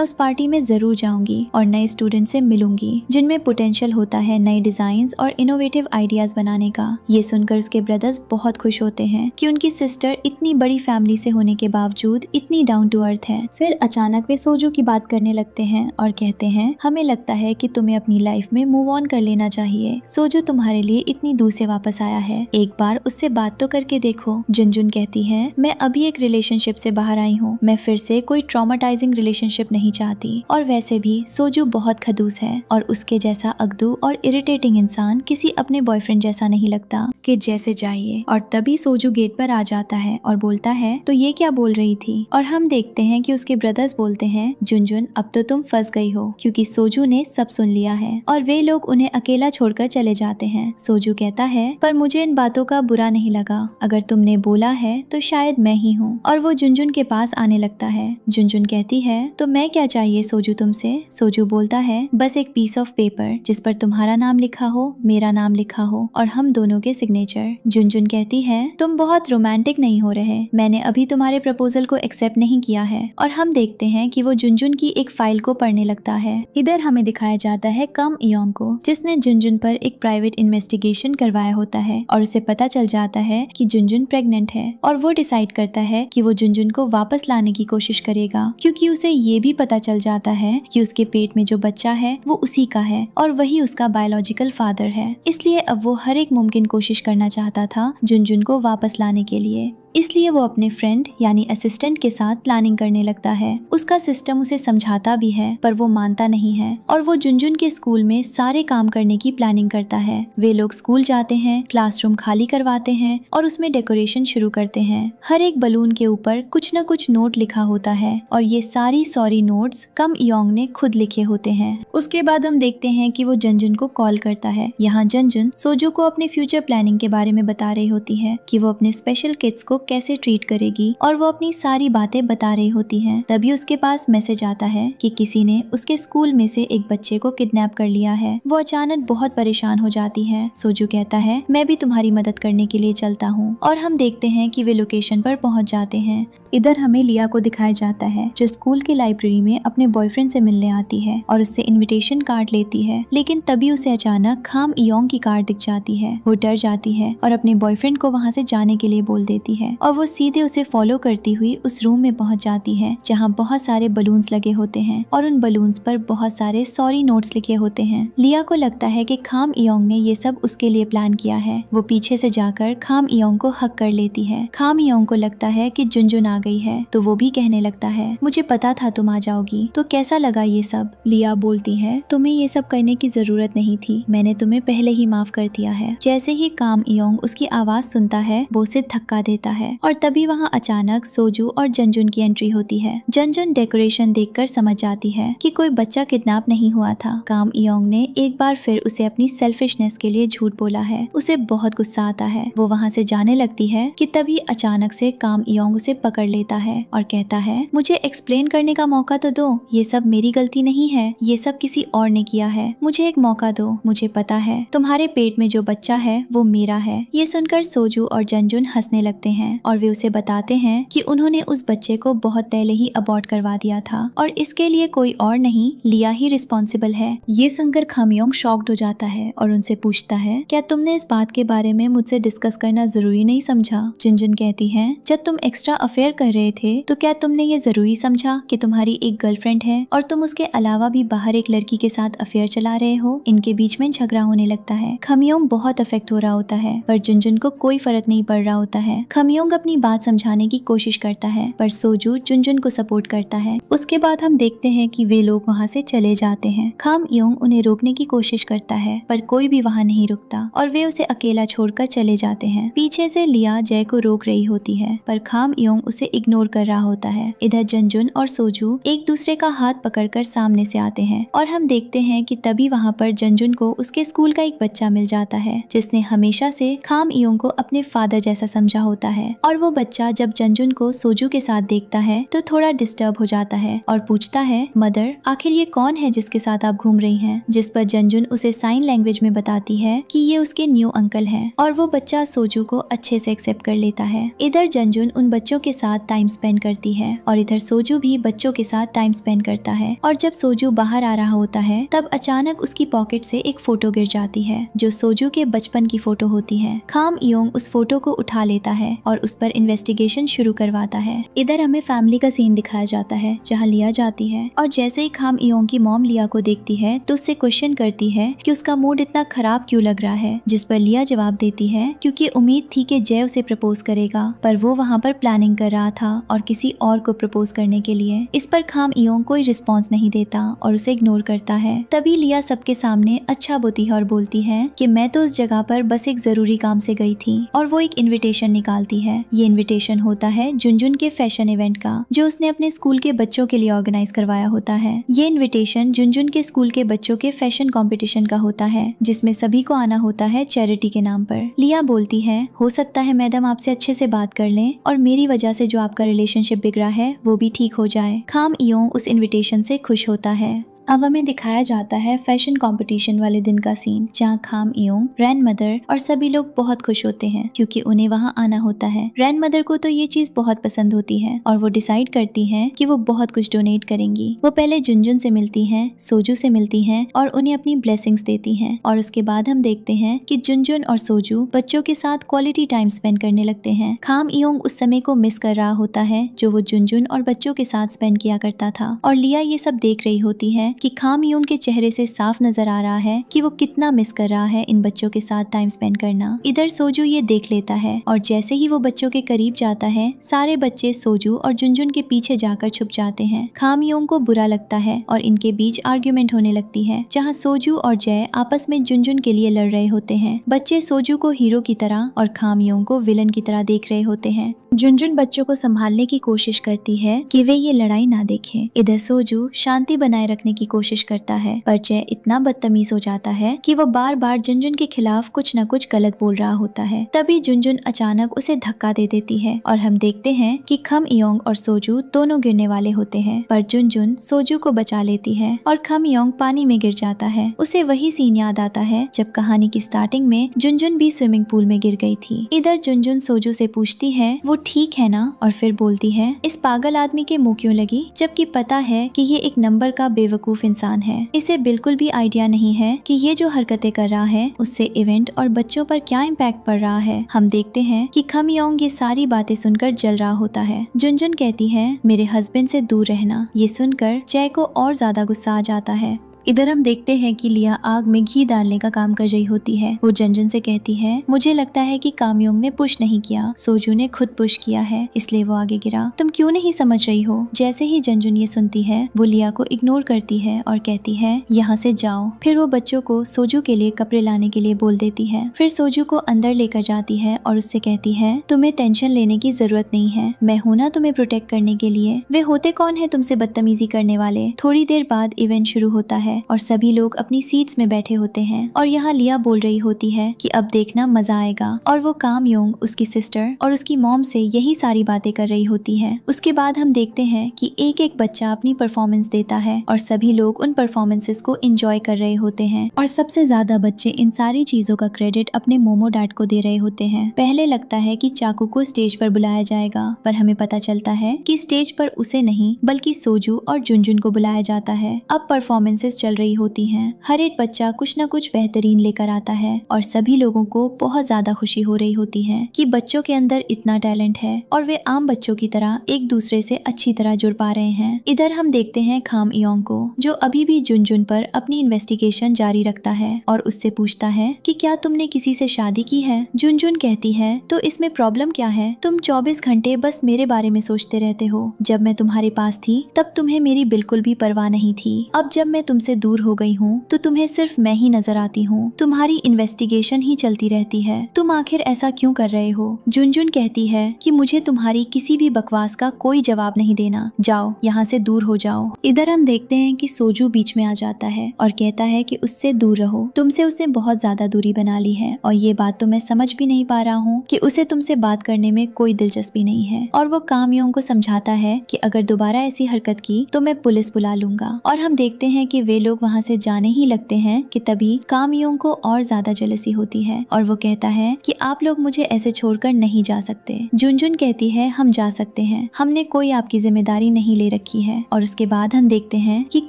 उस पार्टी में जरूर जाऊंगी और नए स्टूडेंट से मिलूंगी जिनमें पोटेंशियल होता है नए डिजाइन और इनोवेटिव आइडियाज बनाने का। ये सुनकर उसके ब्रदर्स बहुत खुश होते हैं कि उनकी सिस्टर इतनी बड़ी फैमिली से होने के बावजूद इतनी डाउन टू अर्थ है। फिर अचानक वे सोजू की बात करने लगते हैं और कहते हैं हमें लगता है कि तुम्हें अपनी लाइफ में मूव ऑन कर लेना चाहिए। सोजू तुम्हारे लिए इतनी दूर से वापस आया है, एक बार उससे बात तो करके देखो। जुनजुन कहती है मैं अभी एक रिलेशनशिप से बाहर आई हूँ, मैं फिर से कोई ट्रॉमाटाइजिंग रिलेशनशिप नहीं चाहती और वैसे भी सोजू बहुत खदूस है और उसके जैसा अगदू और इरिटेटिंग इंसान किसी अपने बॉयफ्रेंड जैसा नहीं लगता कि जैसे चाहिए। और तभी सोजू गेट पर आ जाता है और बोलता है तो ये क्या बोल रही थी। और हम देखते हैं कि उसके ब्रदर्स बोलते हैं जुनजुन अब तो तुम फंस गई हो क्योंकि सोजू ने सब सुन लिया है और वे लोग उन्हें अकेला छोड़कर चले जाते हैं। सोजू कहता है पर मुझे इन बातों का बुरा नहीं लगा, अगर तुमने बोला है तो शायद मैं ही हूँ। और वो जुनजुन के पास आने लगता है। जुनजुन कहती है तो मैं क्या चाहिए सोजू तुमसे। सोजू बोलता है बस एक पीस ऑफ पेपर जिस पर तुम्हारा नाम लिखा हो, मेरा नाम लिखा हो और हम दोनों के सिग्नेचर। जुनजुन कहती है तुम बहुत रोमांटिक नहीं हो रहे, मैंने अभी तुम्हारे प्रपोजल को एक्सेप्ट नहीं किया है। और हम देखते हैं कि वो जुनजुन की एक फाइल को पढ़ने लगता है। इधर हमें दिखाया जाता है कम इयोंग को जिसने जुनजुन पर एक प्राइवेट इन्वेस्टिगेशन करवाया होता है और उसे पता चल जाता है कि जुनजुन प्रेग्नेंट है और वो डिसाइड करता है कि वो जुनजुन को वापस लाने की कोशिश करेगा क्योंकि उसे ये भी पता चल जाता है कि उसके पेट में जो बच्चा है वो उसी का है और वही उसका बायोलॉजिकल फादर है। इसलिए अब वो हर एक मुमकिन कोशिश करना चाहता था जुनजुन को वापस लाने के लिए। इसलिए वो अपने फ्रेंड यानी असिस्टेंट के साथ प्लानिंग करने लगता है। उसका सिस्टम उसे समझाता भी है पर वो मानता नहीं है और वो जुनजुन के स्कूल में सारे काम करने की प्लानिंग करता है। वे लोग स्कूल जाते हैं, क्लासरूम खाली करवाते हैं और उसमें डेकोरेशन शुरू करते हैं। हर एक बलून के ऊपर कुछ न कुछ नोट लिखा होता है और ये सारी सॉरी नोट्स कम इयोंग ने खुद लिखे होते हैं। उसके बाद हम देखते हैं कि वो जुनजुन को कॉल करता है। यहाँ जुनजुन सोजू को अपने फ्यूचर प्लानिंग के बारे में बता रही होती है कि वो अपने स्पेशल किड्स को कैसे ट्रीट करेगी और वो अपनी सारी बातें बता रही होती हैं। तभी उसके पास मैसेज आता है कि किसी ने उसके स्कूल में से एक बच्चे को किडनैप कर लिया है। वो अचानक बहुत परेशान हो जाती है। सोजू कहता है मैं भी तुम्हारी मदद करने के लिए चलता हूँ और हम देखते हैं कि वे लोकेशन पर पहुँच जाते हैं। इधर हमें लिया को दिखाया जाता है जो स्कूल की लाइब्रेरी में अपने बॉयफ्रेंड से मिलने आती है और उससे इनविटेशन कार्ड लेती है, लेकिन तभी उसे अचानक खाम इयोंग की कार्ड दिख जाती है। वो डर जाती है और अपने बॉयफ्रेंड को वहाँ से जाने के लिए बोल देती है और वो सीधे उसे फॉलो करती हुई उस रूम में पहुँच जाती है जहाँ बहुत सारे बलून्स लगे होते हैं और उन बलून्स पर बहुत सारे सॉरी नोट्स लिखे होते हैं। लिया को लगता है कि खाम इयोंग ने ये सब उसके लिए प्लान किया है। वो पीछे से जाकर खाम इयोंग को हक कर लेती है। खाम इयोंग को लगता है कि जुनजुन आ गई है तो वो भी कहने लगता है मुझे पता था तुम आ जाओगी, तो कैसा लगा ये सब। लिया बोलती है तुम्हें ये सब करने की जरूरत नहीं थी, मैंने तुम्हें पहले ही माफ कर दिया है। जैसे ही काम इयोंग उसकी आवाज सुनता है वो उसे धक्का देता है और तभी वहाँ अचानक सोजू और जंजुन की एंट्री होती है। जंजुन डेकोरेशन देखकर समझ जाती है कि कोई बच्चा किडनैप नहीं हुआ था। काम इयोंग ने एक बार फिर उसे अपनी सेल्फिशनेस के लिए झूठ बोला है। उसे बहुत गुस्सा आता है। वो वहाँ से जाने लगती है कि तभी अचानक से काम इयोंग उसे पकड़ लेता है और कहता है, मुझे एक्सप्लेन करने का मौका तो दो, ये सब मेरी गलती नहीं है, ये सब किसी और ने किया है, मुझे एक मौका दो, मुझे पता है तुम्हारे पेट में जो बच्चा है वो मेरा है। ये सुनकर सोजू और जंजुन हंसने लगते हैं और वे उसे बताते हैं कि उन्होंने उस बच्चे को बहुत पहले ही अबॉर्ट करवा दिया था और इसके लिए कोई और नहीं, लिया ही रिस्पॉन्सिबल है। ये सुनकर खामियोंग शॉक्ड हो जाता है और उनसे पूछता है, क्या तुमने इस बात के बारे में मुझसे डिस्कस करना जरूरी नहीं समझा? जंजुन कहती है, जब तुम एक्स्ट्रा अफेयर कर रहे थे तो क्या तुमने ये जरूरी समझा कि तुम्हारी एक गर्लफ्रेंड है और तुम उसके अलावा भी बाहर एक लड़की के साथ अफेयर चला रहे हो? इनके बीच में झगड़ा होने लगता है। खामियोंग बहुत अफेक्ट हो रहा होता है पर जंजुन को कोई फर्क नहीं पड़ रहा होता है। खामियोंग अपनी बात समझाने की कोशिश करता है पर सोजू जंजुन को सपोर्ट करता है। उसके बाद हम देखते हैं कि वे लोग वहाँ से चले जाते हैं। खाम इयोंग उन्हें रोकने की कोशिश करता है पर कोई भी वहाँ नहीं रुकता और वे उसे अकेला छोड़कर चले जाते हैं। पीछे से लिया जय को रोक रही होती है पर खाम इयोंग उसे इग्नोर कर रहा होता है। इधर जंजुन और सोजू एक दूसरे का हाथ पकड़कर सामने से आते हैं और हम देखते हैं कि तभी वहाँ पर जंजुन को उसके स्कूल का एक बच्चा मिल जाता है जिसने हमेशा से खाम इयोंग को अपने फादर जैसा समझा होता है। और वो बच्चा जब जंजुन को सोजू के साथ देखता है तो थोड़ा डिस्टर्ब हो जाता है और पूछता है, मदर आखिर ये कौन है जिसके साथ आप घूम रही हैं? जिस पर जंजुन उसे साइन लैंग्वेज में बताती है कि ये उसके न्यू अंकल हैं और वो बच्चा सोजू को अच्छे से एक्सेप्ट कर लेता है। इधर जंजुन उन बच्चों के साथ टाइम स्पेंड करती है और इधर सोजू भी बच्चों के साथ टाइम स्पेंड करता है। और जब सोजू बाहर आ रहा होता है तब अचानक उसकी पॉकेट से एक फोटो गिर जाती है जो सोजू के बचपन की फोटो होती है। खाम इयोंग उस फोटो को उठा लेता है और उस पर इन्वेस्टिगेशन शुरू करवाता है। इधर हमें फैमिली का सीन दिखाया जाता है जहाँ लिया जाती है और जैसे ही खाम इयोंग की मॉम लिया को देखती है तो उससे क्वेश्चन करती है कि उसका मूड इतना खराब क्यों लग रहा है, जिस पर लिया जवाब देती है क्योंकि उम्मीद थी कि जय उसे प्रपोज करेगा पर वो वहाँ पर प्लानिंग कर रहा था और किसी और को प्रपोज करने के लिए। इस पर खाम इयोंग कोई रिस्पॉन्स नहीं देता और उसे इग्नोर करता है। तभी लिया सबके सामने अच्छा बोती है और बोलती है कि मैं तो उस जगह पर बस एक जरूरी काम से गई थी और वो एक इन्विटेशन निकालती है। ये इन्विटेशन होता है जुनजुन के फैशन इवेंट का जो उसने अपने स्कूल के बच्चों के लिए ऑर्गेनाइज करवाया होता है। ये इन्विटेशन जुनजुन के स्कूल के बच्चों के फैशन कंपटीशन का होता है जिसमें सभी को आना होता है चैरिटी के नाम पर। लिया बोलती है, हो सकता है मैडम आपसे अच्छे से बात कर लें और मेरी वजह से जो आपका रिलेशनशिप बिगड़ा है वो भी ठीक हो जाए। खाम इयोंग उस इन्विटेशन से खुश होता है। अब हमें दिखाया जाता है फैशन कंपटीशन वाले दिन का सीन जहाँ खाम इयोंग, ग्रैंड मदर और सभी लोग बहुत खुश होते हैं क्योंकि उन्हें वहाँ आना होता है। ग्रैंड मदर को तो ये चीज बहुत पसंद होती है और वो डिसाइड करती हैं कि वो बहुत कुछ डोनेट करेंगी। वो पहले जुनजुन से मिलती हैं, सोजू से मिलती हैं और उन्हें अपनी ब्लेसिंग्स देती हैं और उसके बाद हम देखते हैं कि जुनजुन और सोजू बच्चों के साथ क्वालिटी टाइम स्पेंड करने लगते हैं। खाम इयोंग उस समय को मिस कर रहा होता है जो वो जुनजुन और बच्चों के साथ स्पेंड किया करता था और लिया ये सब देख रही होती है कि खाम इयोंग के चेहरे से साफ नजर आ रहा है कि वो कितना मिस कर रहा है इन बच्चों के साथ टाइम स्पेंड करना। इधर सोजू ये देख लेता है और जैसे ही वो बच्चों के करीब जाता है सारे बच्चे सोजू और जुनजुन के पीछे जाकर छुप जाते हैं। खाम इयोंग को बुरा लगता है और इनके बीच आर्ग्यूमेंट होने लगती है जहाँ सोजू और जय आपस में जुनजुन के लिए लड़ रहे होते हैं। बच्चे सोजू को हीरो की तरह और खाम इयोंग को विलन की तरह देख रहे होते हैं। जुनजुन बच्चों को संभालने की कोशिश करती है कि वे ये लड़ाई ना देखें। इधर सोजू शांति बनाए रखने की कोशिश करता है पर जय इतना बदतमीज हो जाता है कि वो बार बार जुनजुन के खिलाफ कुछ न कुछ गलत बोल रहा होता है। तभी जुनजुन अचानक उसे धक्का दे देती है और हम देखते हैं कि खम इयोंग और सोजू दोनों गिरने वाले होते हैं पर जुनजुन सोजू को बचा लेती है और खम इयोंग पानी में गिर जाता है। उसे वही सीन याद आता है जब कहानी की स्टार्टिंग में जुनजुन भी स्विमिंग पूल में गिर गई थी। इधर जुनजुन सोजू से पूछती है वो ठीक है ना और फिर बोलती है इस पागल आदमी के मुंह क्यों लगी जबकि पता है कि ये एक नंबर का बेवकूफ इंसान है। इसे बिल्कुल भी आइडिया नहीं है कि ये जो हरकतें कर रहा है उससे इवेंट और बच्चों पर क्या इम्पैक्ट पड़ रहा है। हम देखते हैं कि खम इयोंग ये सारी बातें सुनकर जल रहा होता है। जुनजुन कहती है मेरे हस्बैंड से दूर रहना। ये सुनकर जय को और ज्यादा गुस्सा आ जाता है। इधर हम देखते हैं कि लिया आग में घी डालने का काम कर रही होती है। वो जंजुन से कहती है, मुझे लगता है कि कामयोंग ने पुश नहीं किया, सोजू ने खुद पुश किया है, इसलिए वो आगे गिरा। तुम क्यों नहीं समझ रही हो? जैसे ही जंजुन ये सुनती है वो लिया को इग्नोर करती है और कहती है, यहाँ से जाओ। फिर वो बच्चों को सोजू के लिए कपड़े लाने के लिए बोल देती है। फिर सोजू को अंदर लेकर जाती है और उससे कहती है, तुम्हें टेंशन लेने की जरूरत नहीं है, मैं हूं ना तुम्हें प्रोटेक्ट करने के लिए। वे होते कौन है तुमसे बदतमीजी करने वाले? थोड़ी देर बाद इवेंट शुरू होता है और सभी लोग अपनी सीट्स में बैठे होते हैं और यहाँ लिया बोल रही होती है कि अब देखना मजा आएगा। और वो कामयोंग, उसकी सिस्टर और उसकी मॉम से यही सारी बातें कर रही होती है। उसके बाद हम देखते हैं कि एक एक बच्चा अपनी परफॉर्मेंस देता है और सभी लोग उन परफॉर्मेंसेस को एंजॉय कर रहे होते हैं। और सबसे ज्यादा बच्चे इन सारी चीजों का क्रेडिट अपने मोमो डैड को दे रहे होते हैं। पहले लगता है कि चाकू को स्टेज पर बुलाया जाएगा, पर हमें पता चलता है कि स्टेज पर उसे नहीं बल्कि सोजू और जुनजुन को बुलाया जाता है। अब परफॉर्मेंसेस चल रही होती हैं। हर एक बच्चा कुछ न कुछ बेहतरीन लेकर आता है और सभी लोगों को बहुत ज्यादा खुशी हो रही होती है कि बच्चों के अंदर इतना टैलेंट है और वे आम बच्चों की तरह एक दूसरे से अच्छी तरह जुड़ पा रहे हैं। इधर हम देखते हैं कामयोंग को, जो अभी भी जुनजुन पर अपनी इन्वेस्टिगेशन जारी रखता है और उससे पूछता है कि क्या तुमने किसी से शादी की है? जुनजुन कहती है, तो इसमें प्रॉब्लम क्या है? तुम 24 घंटे बस मेरे बारे में सोचते रहते हो। जब मैं तुम्हारे पास थी तब तुम्हें मेरी बिल्कुल भी परवाह नहीं थी। अब जब मैं तुमसे दूर हो गई हूँ तो तुम्हें सिर्फ मैं ही नजर आती हूँ। तुम्हारी इन्वेस्टिगेशन ही चलती रहती है। तुम आखिर ऐसा क्यों कर रहे हो? जुनजुन कहती है कि मुझे तुम्हारी किसी भी बकवास का कोई जवाब नहीं देना, जाओ यहाँ से दूर हो जाओ। इधर हम देखते हैं कि सोजू बीच में आ जाता है और कहता है कि उससे दूर रहो, तुमसे उसने बहुत ज्यादा दूरी बना ली है और ये बात तो मैं समझ भी नहीं पा रहा हूँ कि उसे तुमसे बात करने में कोई दिलचस्पी नहीं है। और वो कामयोंग को समझाता है कि अगर दोबारा ऐसी हरकत की तो मैं पुलिस बुला लूंगा। और हम देखते हैं कि वे लोग वहाँ से जाने ही लगते हैं कि तभी कामयोंग को और ज्यादा जेलसी होती है और वो कहता है कि आप लोग मुझे ऐसे छोड़कर नहीं जा सकते। जुनजुन कहती है, हम जा सकते हैं, हमने कोई आपकी जिम्मेदारी नहीं ले रखी है। और उसके बाद हम देखते हैं कि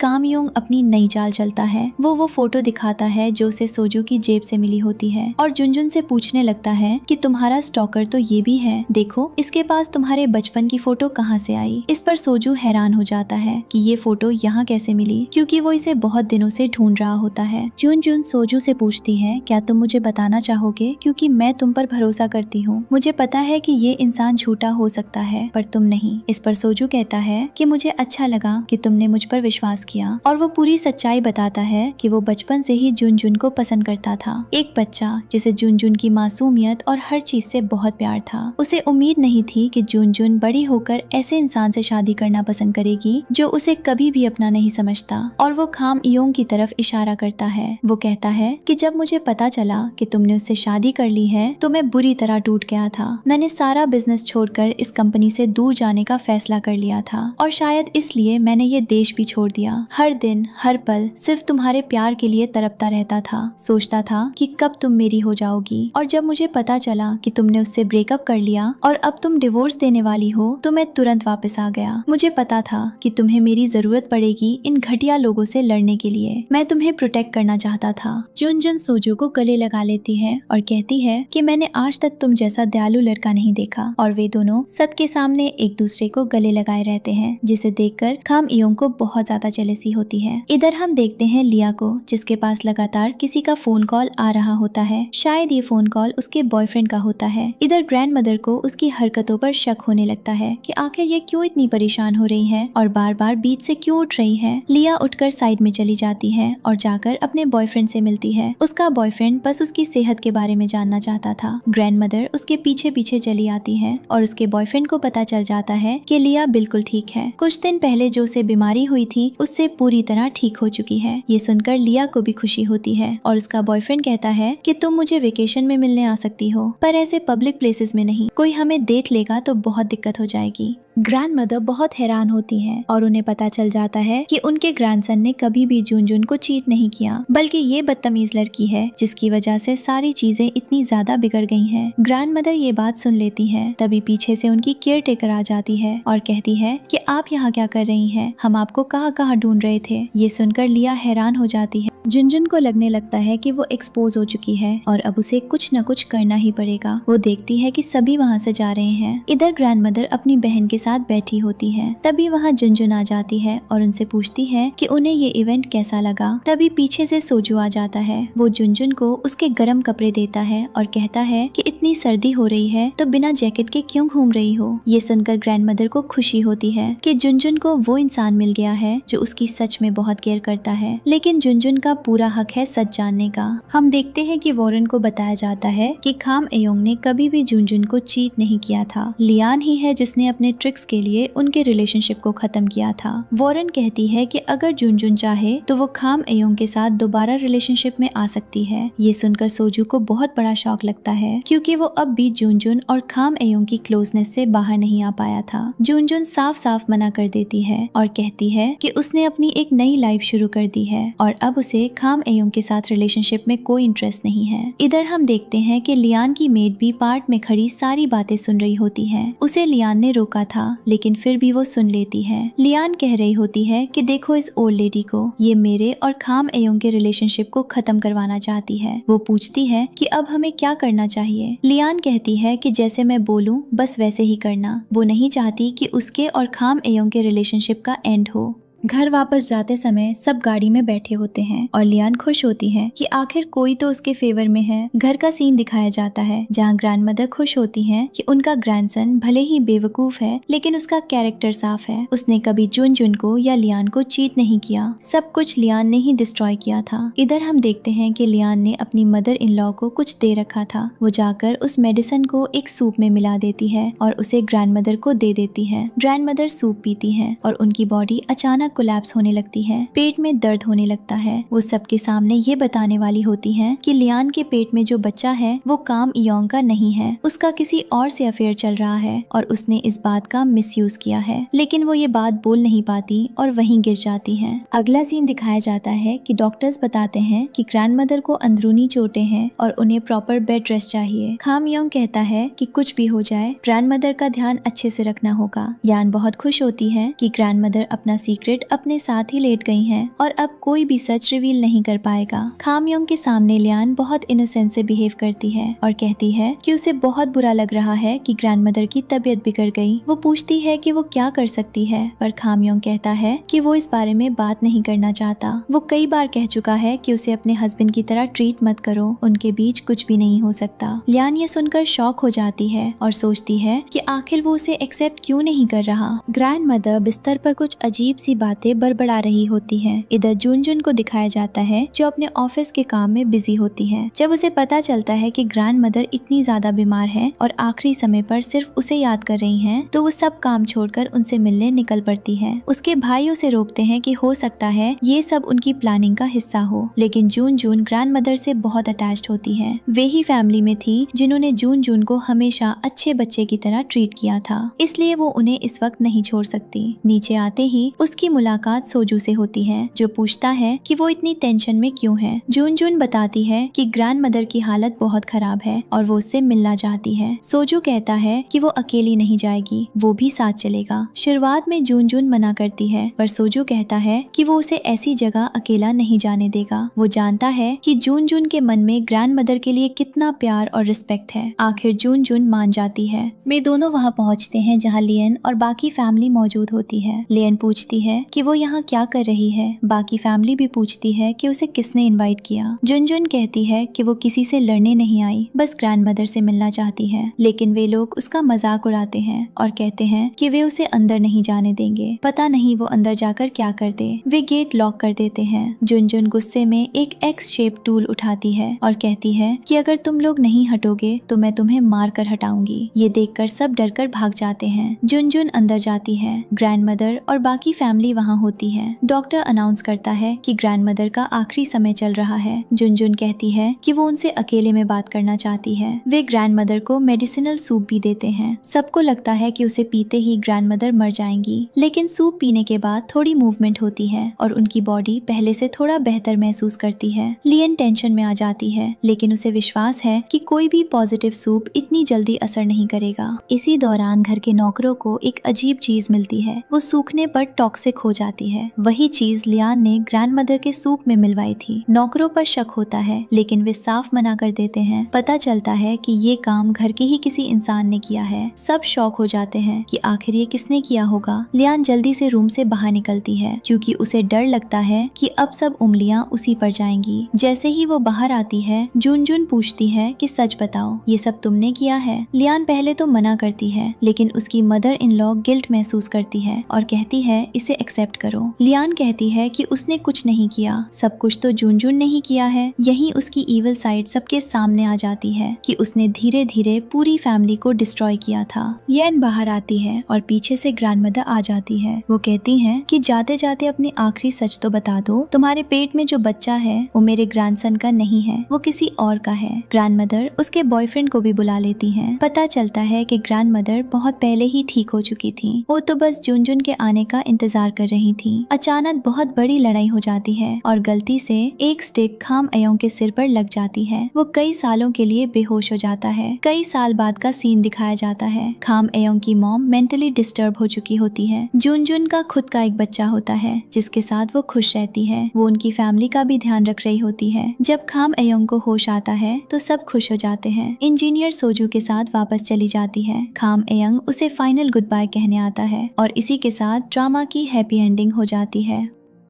कामयोंग अपनी नई चाल चलता है। वो फोटो दिखाता है जो उसे सोजू की जेब से मिली होती है और जुनजुन से पूछने लगता है कि तुम्हारा स्टॉकर तो ये भी है, देखो इसके पास तुम्हारे बचपन की फोटो कहाँ से आई। इस पर सोजू हैरान हो जाता है कि ये फोटो यहाँ कैसे मिली, क्योंकि वो इसे बहुत दिनों से ढूंढ रहा होता है। जुनजुन सोजू से पूछती है, क्या तुम मुझे बताना चाहोगे, क्योंकि मैं तुम पर भरोसा करती हूँ। मुझे पता है कि ये इंसान झूठा हो सकता है पर तुम नहीं। इस पर सोजू कहता है कि मुझे अच्छा लगा कि तुमने मुझ पर विश्वास किया। और वो पूरी सच्चाई बताता है कि वो बचपन से ही जुनजुन को पसंद करता था, एक बच्चा जिसे जुनजुन की मासूमियत और हर चीज से बहुत प्यार था। उसे उम्मीद नहीं थी कि जुनजुन बड़ी होकर ऐसे इंसान से शादी करना पसंद करेगी जो उसे कभी भी अपना नहीं समझता। और वो कामयोंग की तरफ इशारा करता है। वो कहता है कि जब मुझे पता चला कि तुमने उससे शादी कर ली है तो मैं बुरी तरह टूट गया था। मैंने सारा बिजनेस छोड़कर इस कंपनी से दूर जाने का फैसला कर लिया था और शायद इसलिए मैंने ये देश भी छोड़ दिया। हर दिन हर पल सिर्फ तुम्हारे प्यार के लिए तड़पता रहता था, सोचता था कि कब तुम मेरी हो जाओगी। और जब मुझे पता चला कि तुमने उससे ब्रेकअप कर लिया और अब तुम डिवोर्स देने वाली हो तो मैं तुरंत वापस आ गया। मुझे पता था कि तुम्हें मेरी जरूरत पड़ेगी इन घटिया लोगों से लड़ने के लिए। मैं तुम्हें प्रोटेक्ट करना चाहता था। जुनजुन सोजू को गले लगा लेती है और कहती है कि मैंने आज तक तुम जैसा दयालु लड़का नहीं देखा। और वे दोनों सत के सामने एक दूसरे को गले लगाए रहते हैं, जिसे देखकर कामयोंग को बहुत ज्यादा जेलसी होती है। इधर हम देखते हैं लिया को, जिसके पास लगातार किसी का फोन कॉल आ रहा होता है। शायद ये फोन कॉल उसके बॉयफ्रेंड का होता है। इधर ग्रैंडमदर को उसकी हरकतों पर शक होने लगता है कि आखिर ये क्यों इतनी परेशान हो रही है और बार बार बीच से क्यों उठ रही है। लिया उठकर साइड में चली जाती है और जाकर अपने बॉयफ्रेंड से मिलती है। उसका बॉयफ्रेंड बस उसकी सेहत के बारे में जानना चाहता था। ग्रैंडमदर उसके पीछे पीछे चली आती है और उसके बॉयफ्रेंड को पता चल जाता है कि लिया बिल्कुल ठीक है। कुछ दिन पहले जो उसे बीमारी हुई थी उससे पूरी तरह ठीक हो चुकी है। ये सुनकर लिया को भी खुशी होती है और उसका बॉयफ्रेंड कहता है कि तुम मुझे वेकेशन में मिलने आ सकती हो, पर ऐसे पब्लिक प्लेसेस में नहीं, कोई हमें देख लेगा तो बहुत दिक्कत हो जाएगी। ग्रैंडमदर बहुत हैरान होती हैं और उन्हें पता चल जाता है कि उनके ग्रैंडसन ने कभी भी जुनजुन को चीट नहीं किया, बल्कि ये बदतमीज लड़की है जिसकी वजह से सारी चीजें इतनी ज्यादा बिगड़ गई हैं। ग्रैंडमदर ये बात सुन लेती है, तभी पीछे से उनकी केयर टेकर आ जाती है और कहती है कि आप यहाँ क्या कर रही हैं? हम आपको कहाँ कहाँ ढूंढ रहे थे। ये सुनकर लिया हैरान हो जाती है। जुनजुन को लगने लगता है कि वो एक्सपोज हो चुकी है और अब उसे कुछ न कुछ करना ही पड़ेगा। वो देखती है कि सभी वहाँ से जा रहे हैं। इधर ग्रैंडमदर अपनी बहन के साथ बैठी होती है। तभी वहाँ जुनजुन आ जाती है और उनसे पूछती है कि उन्हें ये इवेंट कैसा लगा। तभी पीछे से सोजू आ जाता है। वो जुनजुन को उसके गर्म कपड़े देता है और कहता है कि इतनी सर्दी हो रही है तो बिना जैकेट के क्यों घूम रही हो। ये सुनकर ग्रैंडमदर को खुशी होती है कि जुनजुन को वो इंसान मिल गया है जो उसकी सच में बहुत केयर करता है, लेकिन जुनजुन का पूरा हक है सच जानने का। हम देखते हैं कि वॉरेन को बताया जाता है कि खाम एयोंग ने कभी भी जुनजुन को चीट नहीं किया था। लियान ही है जिसने अपने ट्रिक्स के लिए उनके रिलेशनशिप को खत्म किया था। वॉरेन कहती है कि अगर जुनजुन चाहे तो वो खाम एयोंग के साथ दोबारा रिलेशनशिप में आ सकती है। ये सुनकर सोजू को बहुत बड़ा शॉक लगता है क्योंकि वो अब भी जुनजुन और खाम एयोंग की क्लोजनेस से बाहर नहीं आ पाया था। जुनजुन साफ साफ मना कर देती है और कहती है कि उसने अपनी एक नई लाइफ शुरू कर दी है और अब उसे खाम एयोंग के साथ रिलेशनशिप में कोई इंटरेस्ट नहीं है। इधर हम देखते हैं कि लियान की मेड भी पार्ट में खड़ी सारी बातें सुन रही होती है। उसे लियान ने रोका था लेकिन फिर भी वो सुन लेती है। लियान कह रही होती है कि देखो इस ओल्ड लेडी को, ये मेरे और खाम एयोंग के रिलेशनशिप को खत्म करवाना चाहती है। वो पूछती है कि अब हमें क्या करना चाहिए। लियान कहती है कि जैसे मैं बोलूं बस वैसे ही करना। वो नहीं चाहती कि उसके और खाम एयोंग के रिलेशनशिप का एंड हो। घर वापस जाते समय सब गाड़ी में बैठे होते हैं और लियान खुश होती है कि आखिर कोई तो उसके फेवर में है। घर का सीन दिखाया जाता है जहाँ ग्रैंडमदर खुश होती है कि उनका ग्रैंडसन भले ही बेवकूफ है लेकिन उसका कैरेक्टर साफ है। उसने कभी जुनजुन को या लियान को चीट नहीं किया। सब कुछ लियान ने ही डिस्ट्रॉय किया था। इधर हम देखते हैं कि लियान ने अपनी मदर इन लॉ को कुछ दे रखा था। वो जाकर उस मेडिसिन को एक सूप में मिला देती है और उसे ग्रैंडमदर को दे देती है। ग्रैंडमदर सूप पीती है और उनकी बॉडी अचानक कोलैप्स होने लगती है। पेट में दर्द होने लगता है। वो सबके सामने ये बताने वाली होती है कि लियान के पेट में जो बच्चा है वो काम इयोंग का नहीं है, उसका किसी और से अफेयर चल रहा है और उसने इस बात का मिसयूज किया है। लेकिन वो ये बात बोल नहीं पाती और वहीं गिर जाती है। अगला सीन दिखाया जाता है कि डॉक्टर्स बताते हैं कि ग्रैंडमदर को अंदरूनी चोटें हैं और उन्हें प्रॉपर बेड रेस्ट चाहिए। खाम इयोंग कहता है कि कुछ भी हो जाए ग्रैंडमदर का ध्यान अच्छे से रखना होगा। लियान बहुत खुश होती है कि ग्रैंडमदर अपना सीक्रेट अपने साथ ही लेट गई हैं और अब कोई भी सच रिवील नहीं कर पाएगा। खाम योंग के सामने लियान बहुत इनोसेंट से बिहेव करती है और कहती है कि उसे बहुत बुरा लग रहा है कि ग्रैंडमदर की तबीयत बिगड़ गई। वो पूछती है कि वो क्या कर सकती है पर खाम योंग कहता है कि वो इस बारे में बात नहीं करना चाहता। वो कई बार कह चुका है कि उसे अपने हस्बैंड की तरह ट्रीट मत करो, उनके बीच कुछ भी नहीं हो सकता। लियान ये सुनकर शॉक हो जाती है और सोचती है कि आखिर वो उसे एक्सेप्ट क्यों नहीं कर रहा। ग्रैंडमदर बिस्तर पर कुछ अजीब सी बातें बड़बड़ा रही होती हैं। इधर जुनजुन को दिखाया जाता है जो अपने ऑफिस के काम में बिजी होती है। जब उसे पता चलता है कि ग्रैंडमदर इतनी ज्यादा बीमार है और आखिरी समय पर सिर्फ उसे याद कर रही हैं, तो वो सब काम छोड़कर उनसे मिलने निकल पड़ती है। उसके भाई उसे रोकते हैं कि हो सकता है ये सब उनकी प्लानिंग का हिस्सा हो, लेकिन जुनजुन ग्रैंडमदर से बहुत अटैच्ड होती है। वे ही फैमिली में थी जिन्होंने जुनजुन को हमेशा अच्छे बच्चे की तरह ट्रीट किया था, इसलिए वो उन्हें इस वक्त नहीं छोड़ सकती। नीचे आते ही उसकी मुलाकात सोजू से होती है जो पूछता है कि वो इतनी टेंशन में क्यों है। जुनजुन बताती है कि ग्रैंडमदर की हालत बहुत खराब है और वो उससे मिलना चाहती है। सोजू कहता है कि वो अकेली नहीं जाएगी, वो भी साथ चलेगा। शुरुआत में जुनजुन मना करती है पर सोजू कहता है कि वो उसे ऐसी जगह अकेला नहीं जाने देगा। वो जानता है कि जुनजुन के मन में ग्रैंडमदर के लिए कितना प्यार और रिस्पेक्ट है। आखिर जुनजुन मान जाती है। वे दोनों वहाँ पहुँचते हैं जहाँ लियन और बाकी फैमिली मौजूद होती है। लियन पूछती है कि वो यहाँ क्या कर रही है। बाकी फैमिली भी पूछती है कि उसे किसने इनवाइट किया। जुनजुन कहती है कि वो किसी से लड़ने नहीं आई, बस ग्रैंडमदर से मिलना चाहती है। लेकिन वे लोग उसका मजाक उड़ाते हैं और कहते हैं कि वे उसे अंदर नहीं जाने देंगे। पता नहीं वो अंदर जाकर क्या कर दे। वे गेट लॉक कर देते हैं। जुनजुन गुस्से में एक एक्स शेप टूल उठाती है और कहती है कि अगर तुम लोग नहीं हटोगे तो मैं तुम्हें मार कर हटाऊंगी। ये देखकर सब डरकर भाग जाते हैं। जुनजुन अंदर जाती है। ग्रैंडमदर और बाकी फैमिली वहाँ होती है। डॉक्टर अनाउंस करता है कि ग्रैंडमदर का आखिरी समय चल रहा है। जुनजुन कहती है कि वो उनसे अकेले में बात करना चाहती है। वे ग्रैंडमदर को मेडिसिनल सूप भी देते हैं। सबको लगता है कि उसे पीते ही ग्रैंडमदर मर जाएंगी, लेकिन सूप पीने के बाद थोड़ी मूवमेंट होती है और उनकी बॉडी पहले से थोड़ा बेहतर महसूस करती है। लियन टेंशन में आ जाती है, लेकिन उसे विश्वास है कि कोई भी पॉजिटिव सूप इतनी जल्दी असर नहीं करेगा। इसी दौरान घर के नौकरों को एक अजीब चीज मिलती है। वो सूखने पर टॉक्सिक हो जाती है। वही चीज लियान ने ग्रैंडमदर के सूप में मिलवाई थी। नौकरों पर शक होता है लेकिन वे साफ मना कर देते हैं। पता चलता है कि ये काम घर के ही किसी इंसान ने किया है। सब शॉक हो जाते हैं कि आखिर ये किसने किया होगा। लियान जल्दी से रूम से बाहर निकलती है क्योंकि उसे डर लगता है कि अब सब उंगलियां उसी पर जाएंगी। जैसे ही वो बाहर आती है, जुनजुन पूछती है कि सच बताओ, ये सब तुमने किया है? लियान पहले तो मना करती है लेकिन उसकी मदर इन लॉ गिल्ट महसूस करती है और कहती है इसे एक्सेप्ट करो। लियान कहती है कि उसने कुछ नहीं किया, सब कुछ तो जुनजुन ने ही किया है। यही उसकी इविल साइड सबके सामने आ जाती है कि उसने धीरे धीरे पूरी फैमिली को डिस्ट्रॉय किया था। येन बाहर आती है और पीछे से ग्रैंडमदर आ जाती है। वो कहती हैं कि जाते जाते अपनी आखिरी सच तो बता दो, तुम्हारे पेट में जो बच्चा है वो मेरे ग्रैंडसन का नहीं है, वो किसी और का है। ग्रैंडमदर उसके बॉयफ्रेंड को भी बुला लेती हैं। पता चलता है कि ग्रैंडमदर बहुत पहले ही ठीक हो चुकी थी। वो तो बस जुनजुन के आने का इंतजार कर रही थी। अचानक बहुत बड़ी लड़ाई हो जाती है और गलती से एक स्टिक खाम एयोंग के सिर पर लग जाती है। वो कई सालों के लिए बेहोश हो जाता है। कई साल बाद का सीन दिखाया जाता है। खाम एयोंग की मॉम मेंटली डिस्टर्ब हो चुकी होती है। जुनजुन का खुद का एक बच्चा होता है जिसके साथ वो खुश रहती है। वो उनकी फैमिली का भी ध्यान रख रही होती है। जब खाम एयोंग को होश आता है तो सब खुश हो जाते हैं। इंजीनियर सोजू के साथ वापस चली जाती है। खाम एयोंग उसे फाइनल गुड बाय कहने आता है और इसी के साथ ड्रामा की हैप्पी एंडिंग हो जाती है।